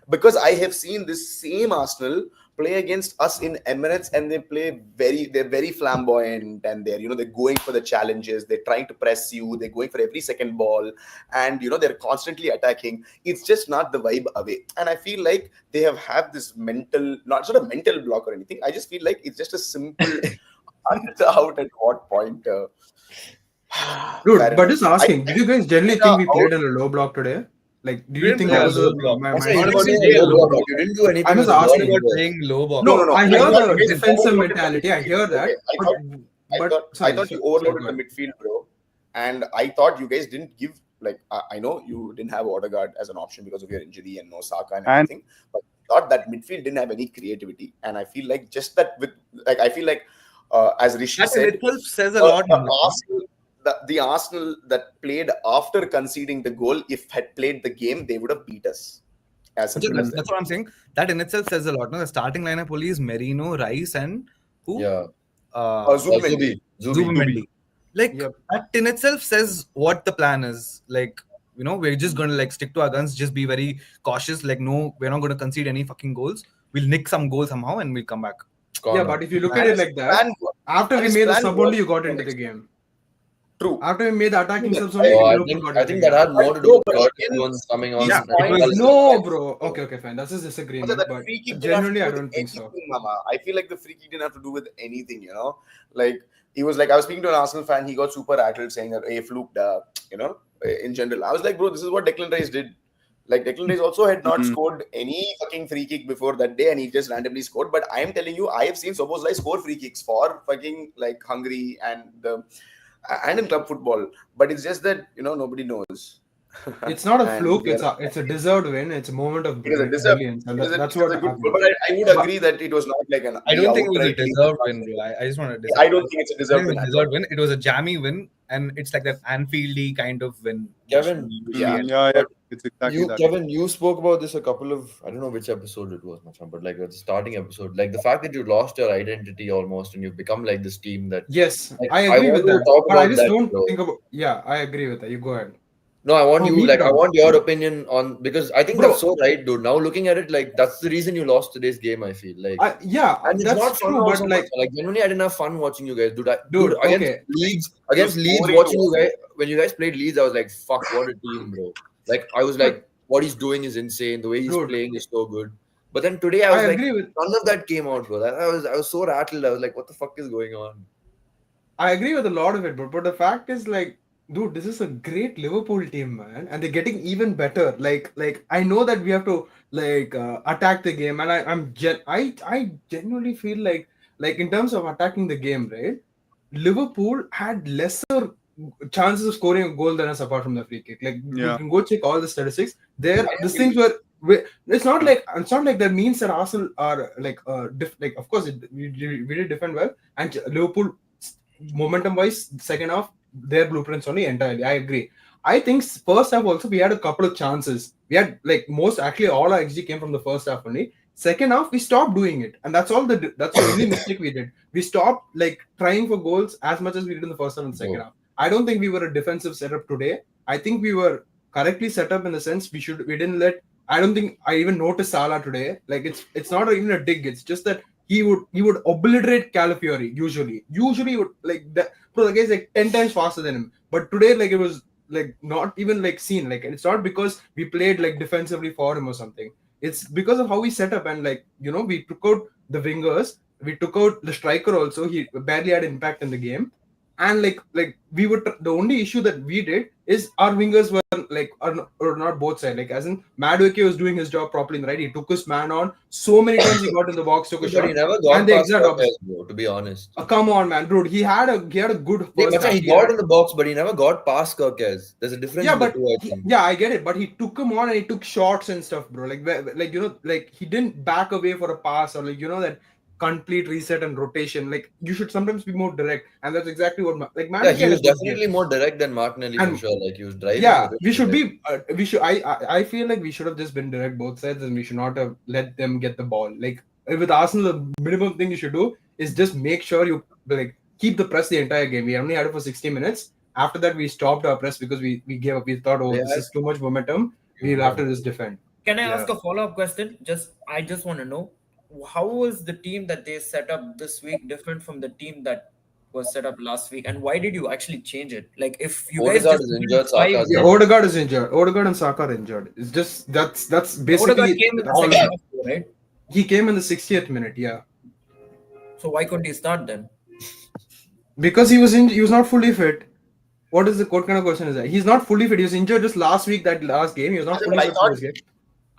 because I have seen this same Arsenal play against us in Emirates and they're very flamboyant and they're going for the challenges, they're trying to press you, they're going for every second ball and they're constantly attacking. It's just not the vibe away, and I feel like they have had this mental, not sort of mental block or anything. I just feel like it's just a simple out at what point. Dude, Fair but enough. just asking, did you guys generally think we played in a low block today? Like, do you think play that a was low block. my That's mindset? why you Honestly, didn't play a do low block. You didn't do anything. I was with the ball asking either. about playing low block. No. I I hear thought the you guys defensive overloaded the mentality. I hear that. Okay, I thought you overloaded the midfield, bro. And I thought you guys didn't give, like, I know you didn't have Odegaard as an option because of your injury and no Saka and everything, but I thought that midfield didn't have any creativity. And I feel like just that with, like, I feel like, as Rishi That in said, itself says a lot. the Arsenal that played after conceding the goal, if had played the game, they would have beat us. As simple as that. That's what I'm saying. That in itself says a lot. No, the starting lineup only is Merino, Rice, and who? Yeah. Zubimendi. Zubimendi. Like Yep. that in itself says what the plan is. Like, we're just going to like stick to our guns, just be very cautious. Like, no, we're not going to concede any fucking goals. We'll nick some goals somehow and we'll come back. corner. Yeah, but if you look at And it his like that, plan, after and we his made the plan sub was only, you got to an into the extent. game. True. After we made the attacking Yeah, subs only, Oh, Liverpool got I into think the that game. had more to do no, with but Curtis again, Jones coming on. his Yeah, it point was. is No, bro. Okay, fine. That's a Masa, disagreement, that but free kick didn't have to genuinely, do I with don't think so. anything, Mama. I feel like the free kick didn't have to do with anything, you know. Like he was like, I was speaking to an Arsenal fan, he got super rattled saying that, hey, fluke, you know, in general. I was like, bro, this is what Declan Rice did. Like Declan Rice also had not scored any fucking free kick before that day, and he just randomly scored. But I am telling you, I have seen Szoboszlai score free kicks for fucking like Hungary and in club football. But it's just that nobody knows. It's not a And fluke. we are It's a deserved win. It's a moment of it is a deserved. brilliance, and It that's is what a good goal, happened. but I would But agree that it was not like an I we don't think it was a outrightly. deserved win, bro. I just want to I disagree. don't think it's a I think deserved it was win a at deserved all. win. It was a jammy win, and it's like that Anfieldy kind of win. Kevin, which we usually Yeah. get. Yeah, it's exactly that. Kevin, you spoke about this a couple of, I don't know which episode it was, Machan, but like the starting episode, like the fact that you lost your identity almost and you've become like this team that. yes, Like, I I agree want with to that. talk But I about just that, don't bro. think about. Yeah, I agree with that. You go ahead. No, I want Oh, you, me like, I too. want your opinion on, because I think Bro. that's so right, dude. Now looking at it, like, that's the reason you lost today's game, I feel. Like, Yeah, and it's that's not fun true. But also, like, like, genuinely, I didn't have fun watching you guys, dude. dude, against okay. Leeds, It was boring watching to you guys, when you guys played Leeds, I was like, fuck, what a team, bro. Like, I was like, what he's doing is insane. The way he's Dude. playing is so good. But then today, I I was like, agree with. none of that came out, bro. I was so rattled. I was like, what the fuck is going on? I agree with a lot of it, but the fact is, like, dude, this is a great Liverpool team, man, and they're getting even better. Like I know that we have to attack the game, and I genuinely feel like in terms of attacking the game, right? Liverpool had lesser chances of scoring a goal than us apart from the free kick. Like you Yeah. can go check all the statistics. These things were. It's not like that means that Arsenal are like of course we did defend well, and Liverpool momentum wise second half their blueprints only entirely. I agree. I think first half also we had a couple of chances. We had like actually all our XG came from the first half only. Second half we stopped doing it, and that's the only mistake we did. We stopped like trying for goals as much as we did in the first half and second half. I don't think we were a defensive setup today. I think we were correctly set up in the sense we didn't let. I don't think I even noticed Salah today. Like it's not even a dig. It's just that he would obliterate Calafiori usually. Usually he would like that. Bro, the guy's like 10 times faster than him. But today, like it was like not even like seen. Like it's not because we played like defensively for him or something. It's because of how we set up and like we took out the wingers, we took out the striker also. He barely had impact in the game, and like we would the only issue that we did is our wingers were like are not both sides. Like as in Madueke was doing his job properly, right? He took his man on so many times. He got in the box, took a But shot, he never got and the past exact opposite. Cortez, bro, to be honest. Come on, man, dude. He had a good first half. He got in the box, but he never got past Cortez. There's a difference Yeah, in the but two, I think. yeah, I get it. But he took him on and he took shots and stuff, bro. Like like he didn't back away for a pass or like that complete reset and rotation. Like you should sometimes be more direct, and that's exactly what Yeah, he was definitely more direct than Martinelli for sure. Like he was driving. Yeah, we should be. We should. I feel like we should have just been direct both sides, and we should not have let them get the ball. Like with Arsenal, the minimum thing you should do is just make sure you like keep the press the entire game. We only had it for 60 minutes. After that, we stopped our press because we gave up. We thought, oh, this is too much momentum. We'll have to just defend. Can I ask a follow-up question? I just want to know, how was the team that they set up this week different from the team that was set up last week, and why did you actually change it? Like if you guys Odegaard just is injured, Saka's Yeah, Odegaard is injured. Odegaard and Saka are injured. It's just that's basically Odegaard came in the all. second half, right? He came in the 60th minute. Yeah. So why couldn't he start then? Because he was not fully fit. What kind of question is that? He's not fully fit. He was injured just last week, that last game. He was not fully fit for this game.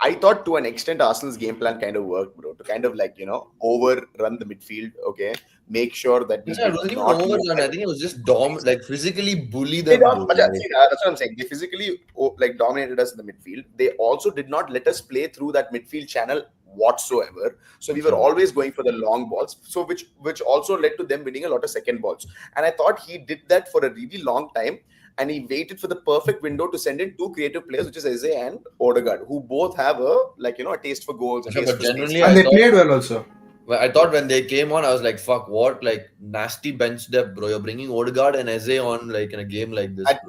I thought to an extent Arsenal's game plan kind of worked, bro. To kind of like, overrun the midfield, okay? Make sure that we it wasn't even overrun. I think it was just like physically bully them. that's what I'm saying. They physically like dominated us in the midfield. They also did not let us play through that midfield channel whatsoever. So we were always going for the long balls. So which also led to them winning a lot of second balls. And I thought he did that for a really long time. And he waited for the perfect window to send in two creative players, which is Eze and Odegaard, who both have a taste for goals. And they played well also. I thought when they came on, I was like, fuck, what? Like, nasty bench depth, bro. You're bringing Odegaard and Eze on, like, in a game like this. And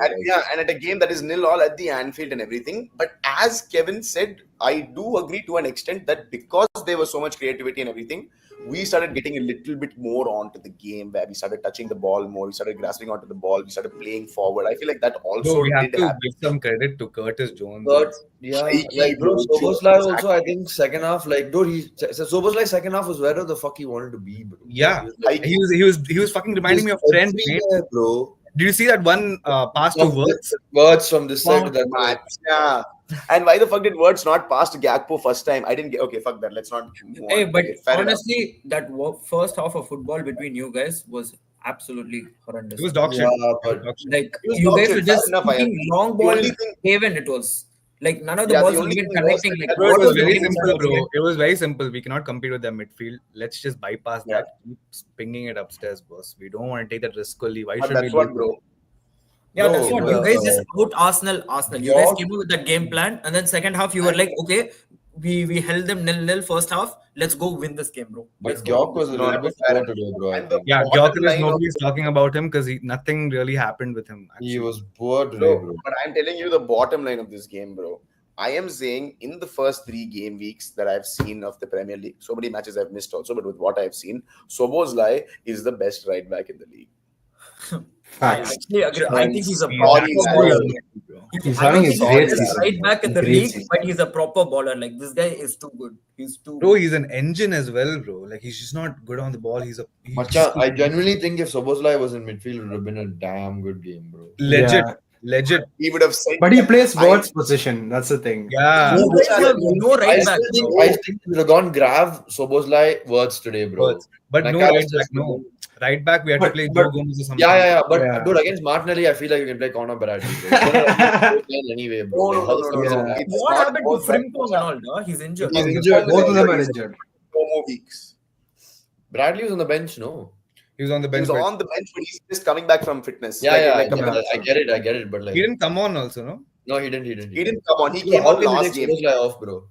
at a game that is 0-0 at the Anfield and everything. But as Kevin said, I do agree to an extent that because there was so much creativity and everything, we started getting a little bit more onto the game where we started touching the ball more, we started grasping onto the ball, we started playing forward. I feel like that Bro, also we have did to happen. give some credit to Curtis Jones. But yeah, Shaky, bro, bro, Soboslai Jones also, I think second half, Soboslai second half was wherever the fuck he wanted to be, bro. Yeah, Like, he was fucking reminding me of Trent. Mate. everywhere, bro. Did you see that one pass to Wirtz? Words from this side to that side. yeah. And why the fuck did Words not pass to Gakpo first time? I didn't get. Okay, fuck that. Let's not move Hey, on. but Okay, fair enough. honestly, that first half of football between you guys was absolutely horrendous. It was dog shit. Yeah, but Dog shit. Like It was you dog guys shit, were just fair enough, I shooting agree. long The ball only thing- haven. It was like none of the Yeah, the balls were only even thing was connecting. that- Like that Bro, what it was was the very difference simple, bro. between- It was very simple. We cannot compete with their midfield. Let's just bypass Yeah. that. Keep pinging it upstairs, boss. We don't want to take that risk early. Why But should we? that's what, lose? bro. Yeah, that's Bro, what you guys just uh, out Arsenal. You guys York- came up with that game plan, and then second half you were like, okay, we held them 0-0 first half. Let's go win this game, bro. but Let's go. York was a No, little no, bit fair poor enough. today, bro. I And the think. Yeah, bottom Gyökeres, line of nobody's talking about him because nothing really happened with him. He Actually. was poor today, Bro, bro. but I'm telling you the bottom line of this game, bro. I am saying in the first 3 game weeks that I've seen of the Premier League, so many matches I've missed also, but with what I've seen, Szoboszlai is the best right back in the league. I Facts. actually agree. I think he's a He's proper actually baller. bro. He's I don't having a think he's great the best season. right back in the Great league, season. but he's a proper baller. Like this guy is too good. He's too Bro, good. he's an engine as well, bro. Like he's just not good on the ball. He's Macha, I genuinely think if Soboslai was in midfield, it would have been a damn good game, bro. legit, Yeah. legit. He would have said, But he plays I- Wirt's position. That's the thing. Yeah, You guys have no I right still back, think bro. I think we would have gone Grav, Soboslai, words today, bro. Wirtz. But no McAllister right back. still- No right back. We had to But- play but- Joe Gomez or something. Yeah. But Yeah. dude, against Martinelli, I feel like you can play Conor Bradley. Anyway, bro. No, Like, how the fuck is no. it- Yeah. It's What not happened to about that. Frimpong and all? Duh? He's injured. He's He's injured. Both of them are He's injured. 4 more weeks. Bradley was on the bench, no? He was on the He bench. was but on the bench, but he's just coming back from fitness. Yeah, Like- yeah, like- I get it, but like, He didn't come on also, no? no, he didn't. He didn't come on. He Bro, came how on can you last take game. Soboslai off, bro?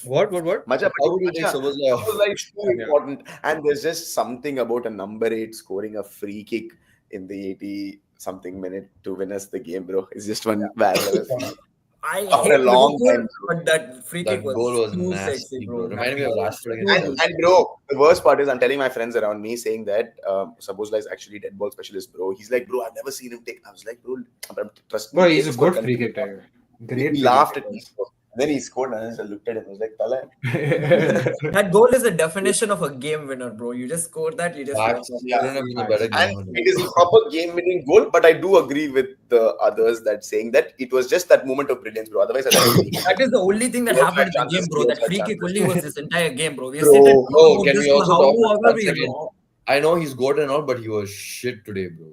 What? Macha, How would you take Soboslai off? Soboslai is too important. And there's just something about a number 8 scoring a free kick in the 80 something minute to win us the game, bro. It's just one bad level feel. I After hate a long Liverpool, time. but that free That kick was, goal was too nasty, sexy, bro. bro. Reminded me of Rashford against And bro, the worst part is I'm telling my friends around me saying that Szoboszlai is actually dead ball specialist, bro. He's like, bro, I've never seen him take. I was like, bro, trust me. Bro, he's a It's good for- free kick taker. Great. He laughed at me. And then he scored, and I just looked at him. I was like, Tala. That goal is the definition of a game winner, bro. You just score that, you just Facts. walk off. Yeah. Couldn't have been a better game. And it is a proper game-winning goal, but I do agree with the others that saying that it was just that moment of brilliance, bro. Otherwise, I think That is the only thing that Yes, happened in the chances, game, bro. yes, That free kick chances. only was this entire game, bro. We Bro, sit and bro, talk about can this we also for talk about however one we second? want. I know he's good and all, but he was shit today, bro.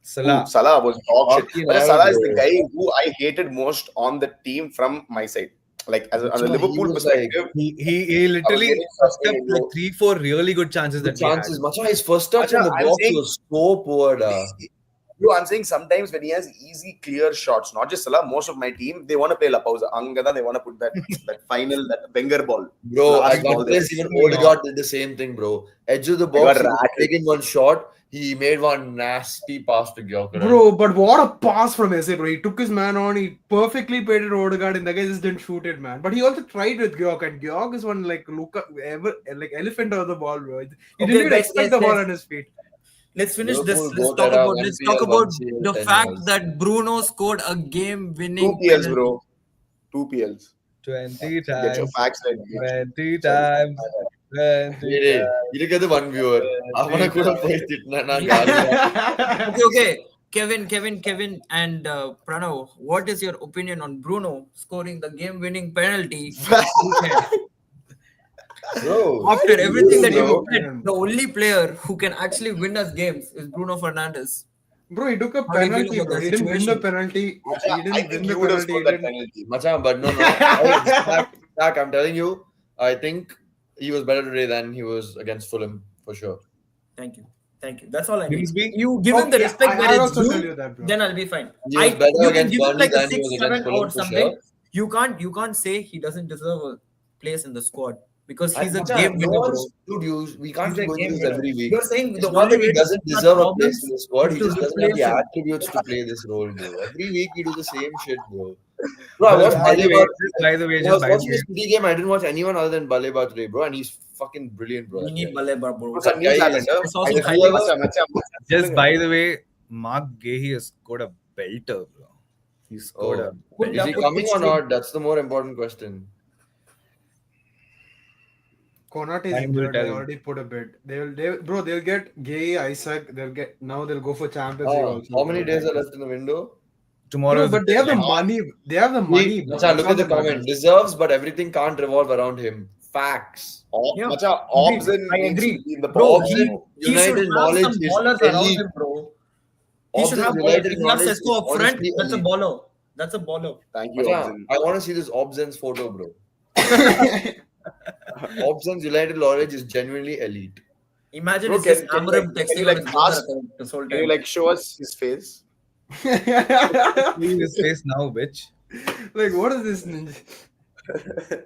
Salah. Salah was dog shit. Fucking But hell, Salah is the bro. guy who I hated most on the team from my side. Like as a, on a He Liverpool was like- perspective, He literally getting fucked up frustrated, like bro. 3-4 really good chances Good that we had. chances. Macha, his first touch Macha, in the I'm box saying- was so poor, da. bro, I'm saying sometimes when he has easy, clear shots, not just Salah, most of my team, they want to play La Pausa. Angada, they want to put that that Wenger ball. Bro, Last I ball got there. this. Even Odegaard did the same thing, bro. Edge of the got box, he was rattled. taking one shot. He made one nasty pass to Gyökeres. Bro, but what a pass from Eze, bro. He took his man on, he perfectly played it Odegaard, and the guy just didn't shoot it, man. But he also tried with Gyok, and Gyok is one like elephant of the ball, bro. He didn't even guys, expect the guys, ball guys. on his feet. Let's finish Liverpool this. Let's go talk there, about one let's PL, talk about one CL, the 10 fact years. that Bruno scored a Two game-winning PLs, penalty. bro. 2 PLs. 20 Get your times. facts right. 20 times. 20 You didn't get the one viewer. I want to go play it. Okay. Kevin, and Pranav, what is your opinion on Bruno scoring the game-winning penalty? Bro, After everything that bro. you said, the only player who can actually win us games is Bruno Fernandes. Bro, he took a How do you feel penalty, about bro. that He didn't win the situation? penalty. He I didn't think win he the would have penalty. scored He that didn't. penalty. Macha, but no. Zach, I'm telling you, I think he was better today than he was against Fulham, for sure. Thank you. That's all I need. Grimsby? You give him the Okay, respect I where it's also tell due, you that, bro. then I'll be fine. He was better You can against give him Burnley like a than he was 6, against 7 Fulham, or for something. sure. You can't say he doesn't deserve a place in the squad because he's a Macha, game no winner, bro. one's- Dude, we can't He's a keep going game this winner. every week. You're saying It's the not only that he way doesn't to deserve a problems place in the squad. is He to just doesn't have replace the him. attributes to play this role, bro. Every week we do the same shit, bro. Bro, I watched By the way, Baleba. by the way, When I just was by the watching way, the City game, I didn't watch anyone other than Baleba today, bro. And he's fucking brilliant, bro. We need Baleba, bro. What's that Guy news is- happened? It's also Like, highly- whoever- Just by the way, Mark Gahey has scored a belter, bro. He scored a Good Is he double coming or pitch not? That's the more important question. Konate is Time will injured. They tell. already put a bid. They'll get Gay, Isaac. They'll go for Champions League also. How many bro. days are left in the window? tomorrow. Bro, is the but they have the deadline. money. They have the money. Bro. Macha, That's look all at the that matters. comment. Deserves, but everything can't revolve around him. Facts. Yeah. Macha, Obson I needs agree. to be in the Bro, box. he United should have knowledge some is ballers around elite. him, bro. He should Obson's have ballers. United If you have knowledge Sesko up is front, honestly that's a elite. baller. That's a baller. Thank you, Macha, Obson. I want to see this Obson's photo, bro. Obson's United knowledge is genuinely elite. Imagine Bro, it's just can Amarim you texting like on his brother ask- account this whole Can you time. like show us his face? See his face now, bitch. Like, what is this ninja?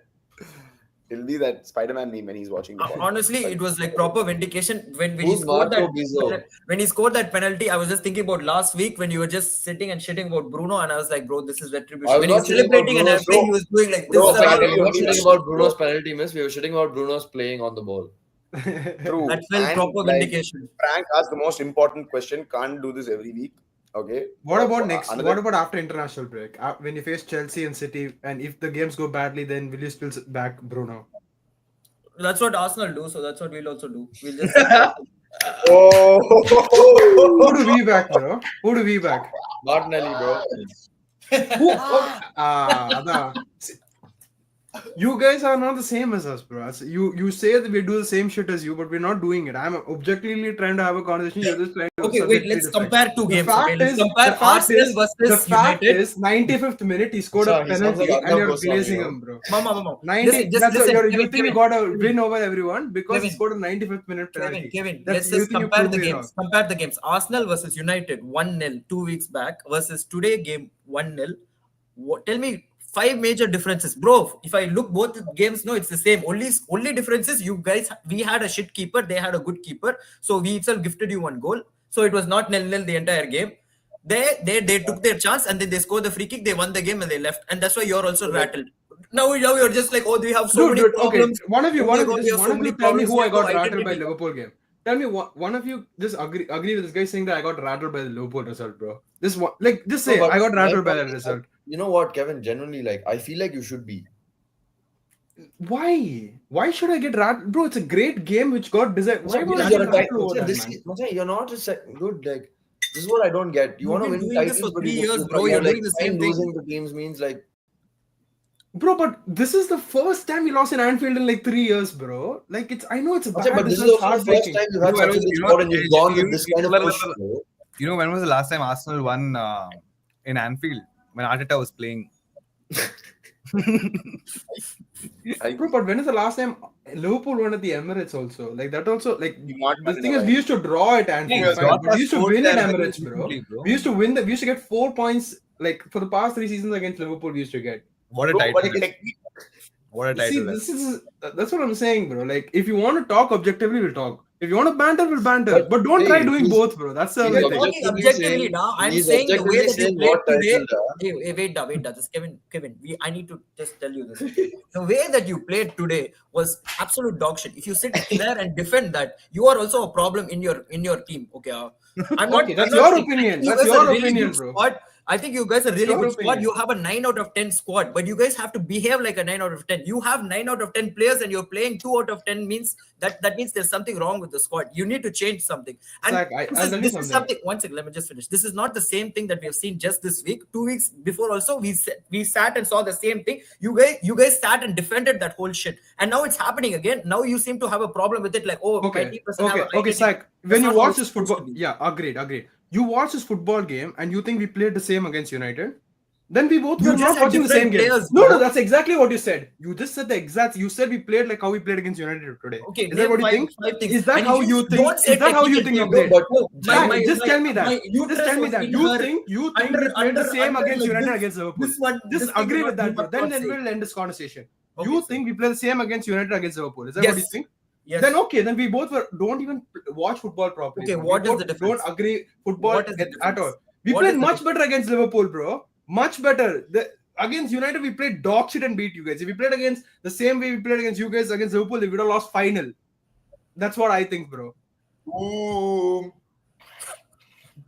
It'll be that Spider-Man meme when he's watching the ball. Honestly, it was like proper vindication when he Who's scored Marco that Bizzo? when he scored that penalty. I was just thinking about last week when you were just sitting and shitting about Bruno, and I was like, bro, this is I retribution. was When he was not shitting about celebrating and Bruno's everything, he was doing like this. Bro, is but around I him. We were not only shitting like- about Bruno's penalty miss. We were shitting about Bruno's playing on the ball. True. That felt And, proper like, vindication. Frank asked the most important question. Can't do this every week. Okay. What about next? Another- What about after international break? When you face Chelsea and City, and if the games go badly, then will you still back Bruno? That's what Arsenal do, so that's what we'll also do. We'll just Oh, Who do we back, bro? Who do we back? Martinelli, bro. Ada. You guys are not the same as us, bro. You say that we do the same shit as you, but we're not doing it. I'm objectively trying to have a conversation. You're just trying to. okay. Wait, let's compare two The games. fact Okay, let's is- compare the fact Arsenal is- versus The fact United. is, 95th minute, he scored Sorry, a he sounds penalty, like and you're Arnav Goswami, glazing you know? him, bro. Mama. 90. Listen, just That's listen. what you Kevin, think you Kevin, got a win over everyone because he Kevin. scored a 95th minute penalty. Kevin, That's- let's you just think you compare the proved me games. Compare the games. Arsenal versus United 1-0 2 weeks back versus today game 1-0. Tell me 5 major differences, bro. If I look both the games, no, it's the same. Only difference is you guys. We had a shit keeper. They had a good keeper. So we itself gifted you 1 goal. So it was not 0-0 the entire game. They took their chance and then they scored the free kick. They won the game and they left. And that's why you're also rattled. Now you're just like, oh, we have so many Okay. problems. One of you, Oh one my of you, God, we just have one so of many you tell me problems. who We I have got no rattled by identity. Liverpool game. Tell me one of you just agree with this guy saying that I got rattled by the Liverpool result, bro. This one, like, just say No, but I got rattled my by that point is, result. You know what, Kevin? Genuinely, like, I feel like you should be. Why? Why should I get rattled, bro? It's a great game which got designed. Why would I You're get a guy- rattled over that, this- man? Macha, you're not just good. Like, this is what I don't get. You You've want to been win doing this titles, for but 3 you years, bro. you're You're like, doing the same fine thing. losing to teams means like. Bro, but this is the first time we lost in Anfield in like 3 years, bro. Like, I know it's a Macha, bad but this is result, also the first heartbreaking. time you've had No, such a I was- good you know squad what, and you've gone with you- this you- kind of you- push, bro. You know when was the last time Arsenal won in Anfield? When Arteta was playing. Bro, but when is the last time Liverpool won at the Emirates also? Like, that also, like, You want the one thing in a is, while. we used to draw at Anfield, Yeah, fine, Jota but we used to scored win at there very Emirates, bro. recently, bro. We used to win. We used to get 4 points, like, for the past 3 seasons against Liverpool, we used to get. What a Bro, title! but like, What a See, title! that's what I'm saying, bro. Like, if you want to talk objectively, we'll talk. If you want to banter, we'll banter. But, But don't hey, try doing he's- both, bro. That's the he's only You're thing. talking objectively objectively saying- now. I'm he's saying the way objectively that you saying played what today. title, Wait, just Kevin. I need to just tell you this. The way that you played today was absolute dog shit. If you sit there and defend that, you are also a problem in your team. Okay, I'm not. Okay, that's I'm not your saying- I opinion. think you That's guys your are really opinion, good bro. squad. I think you guys are really your good squad. opinion. You have a 9 out of 10 squad, but you guys have to behave like a 9 out of 10. You have 9 out of 10 players, and you're playing 2 out of 10 means that means there's something wrong with the squad. You need to change something. And Zach, this I'll is- tell you this is something. something. One second, let me just finish. This is not the same thing that we have seen just this week. 2 weeks before, also we sat and saw the same thing. You guys sat and defended that whole shit, and now it's happening again. Now you seem to have a problem with it. Like, oh, my Okay, team doesn't have okay, an okay, identity. Sak. That's When you not how watch it's this supposed football, to be. yeah, agreed. You watch this football game and you think we played the same against United, then we both You were just not had watching the same different game. players, No, bro. that's exactly what you said. You just said the exact. You said we played like how we played against United today. Okay, Is that what you think? five things. Is that And how if you think? don't say Is that how you technical think we thing, played? but- no, Zach, just tell me that. my Just uterus tell me was that. in You her think we under- played the under- same under against like United this- against Liverpool? this one- Just this thing agree you with that, must bro. not Then say. we'll end this conversation. Okay, You so- think we play the same against United against Liverpool? Is that what you Yes. think? Yes. Then okay, then we both don't even watch football properly. Okay, bro. what We is both the difference? Don't agree football What is the at difference? all. We What played is the much better against Liverpool, bro. Much better. against United, we played dog shit and beat you guys. If we played against the same way we played against you guys against Liverpool, we would have lost final. That's what I think, bro. Ooh.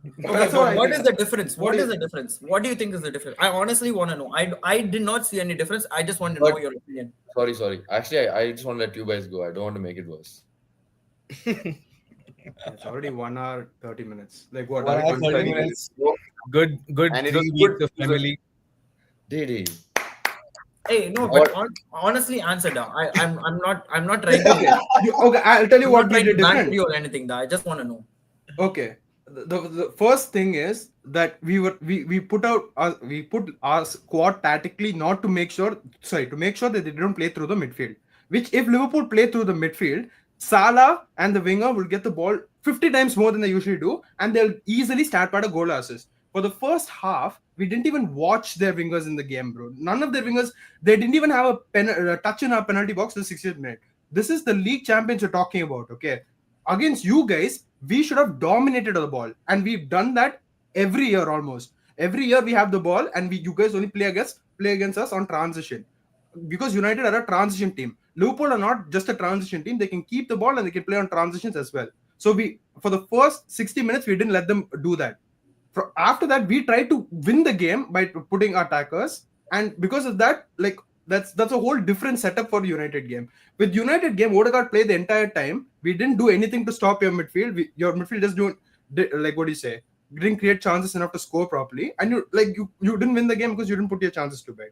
Okay, That's what I what think. is the difference? What What do is you the difference? What do you think is the difference? I honestly want to know. I did not see any difference. I just want to know But- your opinion. Sorry. Actually, I just want to let you guys go. I don't want to make it worse. It's already 1 hour 30 minutes. Like what? 1 are we hour, 30 continuing? minutes. Good And it 3 was weeks good. of Premier League. Didi. Hey, no, What? but honestly, answer that. I'm not trying to. Okay, I'll tell you I'm what not we trying to did ban different. you or anything. I just want to know. Okay. The first thing is that we put our squad tactically not to make sure to make sure that they don't play through the midfield. Which if Liverpool play through the midfield, Salah and the winger will get the ball 50 times more than they usually do, and they'll easily start by a goal assist. For the first half, we didn't even watch their wingers in the game, bro. None of their wingers, they didn't even have a touch in our penalty box the 60th minute. This is the league champions you're talking about, okay? Against you guys, we should have dominated the ball, and we've done that every year almost. Every year we have the ball, and you guys only play against us on transition, because United are a transition team. Liverpool are not just a transition team; they can keep the ball and they can play on transitions as well. So for the first 60 minutes, we didn't let them do that. After that, we tried to win the game by putting our attackers, and because of that, like that's a whole different setup for United game. With United game, Odegaard played the entire time. We didn't do anything to stop your midfield. Your midfield just don't, like, what do you say? Didn't create chances enough to score properly, and you didn't win the game because you didn't put your chances to bed.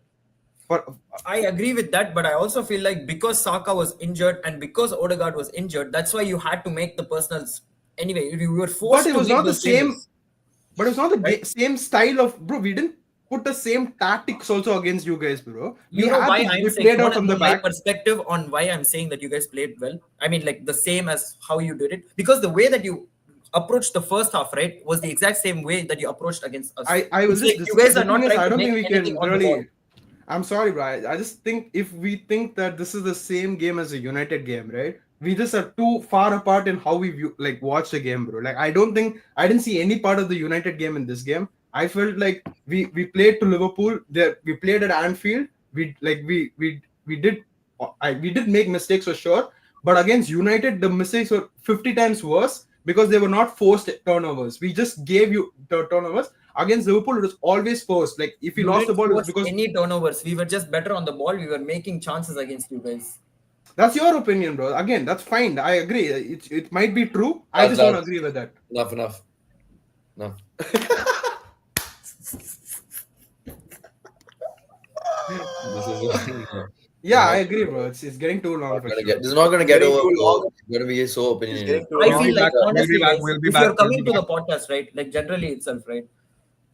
I agree with that, but I also feel like because Saka was injured and because Odegaard was injured, that's why you had to make the personals. Anyway, you were forced But it to was make not the those same. changes. But it's not the Right. same style of, bro. We didn't put the same tactics also against you guys, bro. You know why I'm we saying, played you out want to from know the my back. perspective on why I'm saying that you guys played well? I mean, like the same as how you did it, because the way that you approached the first half, right, was the exact same way that you approached against us. I will It's just like you guys the are not thing is, trying I to don't make think we anything can on the ball. really. I'm sorry, bro. I just think if we think that this is the same game as a United game, right? We just are too far apart in how we watch the game, bro. Like I didn't see any part of the United game in this game. I felt like we played to Liverpool. There we played at Anfield. We did make mistakes for sure, but against United the mistakes were 50 times worse because they were not forced turnovers. We just gave you the turnovers. Against Liverpool, it was always forced. Like if we You lost the didn't ball, it was force because any turnovers. We were just better on the ball. We were making chances against you guys. that's your opinion, bro. Again, that's fine. I agree. It might be true. I just don't agree with that. Enough. This is Yeah, I agree, bro. It's getting too long for sure. this is not gonna get Getting over. too long. It's gonna be so It's opinionated. getting too I long. feel like honestly, guys, We'll be if back. you're We'll coming be to the back. podcast, right, like generally itself, right,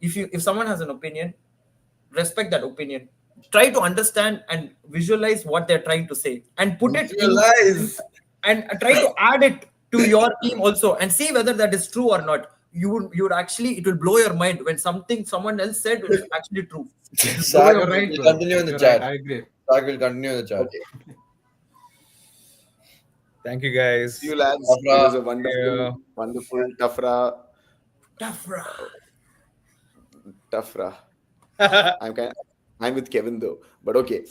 if someone has an opinion, respect that opinion. Try to understand and visualize what they're trying to say, and put it in, Visualize. and try to add it to your team also, and see whether that is true or not. You would actually, it will blow your mind when someone else said is actually true. It will blow Shaq your You're right, will bro. continue in the You're chat. right. I agree. Shaq will continue in the chat. Okay. Thank you guys. See you, lads. Tafra. It was a wonderful, Yeah. wonderful Tafra. Tough. I'm with Kevin though, but okay.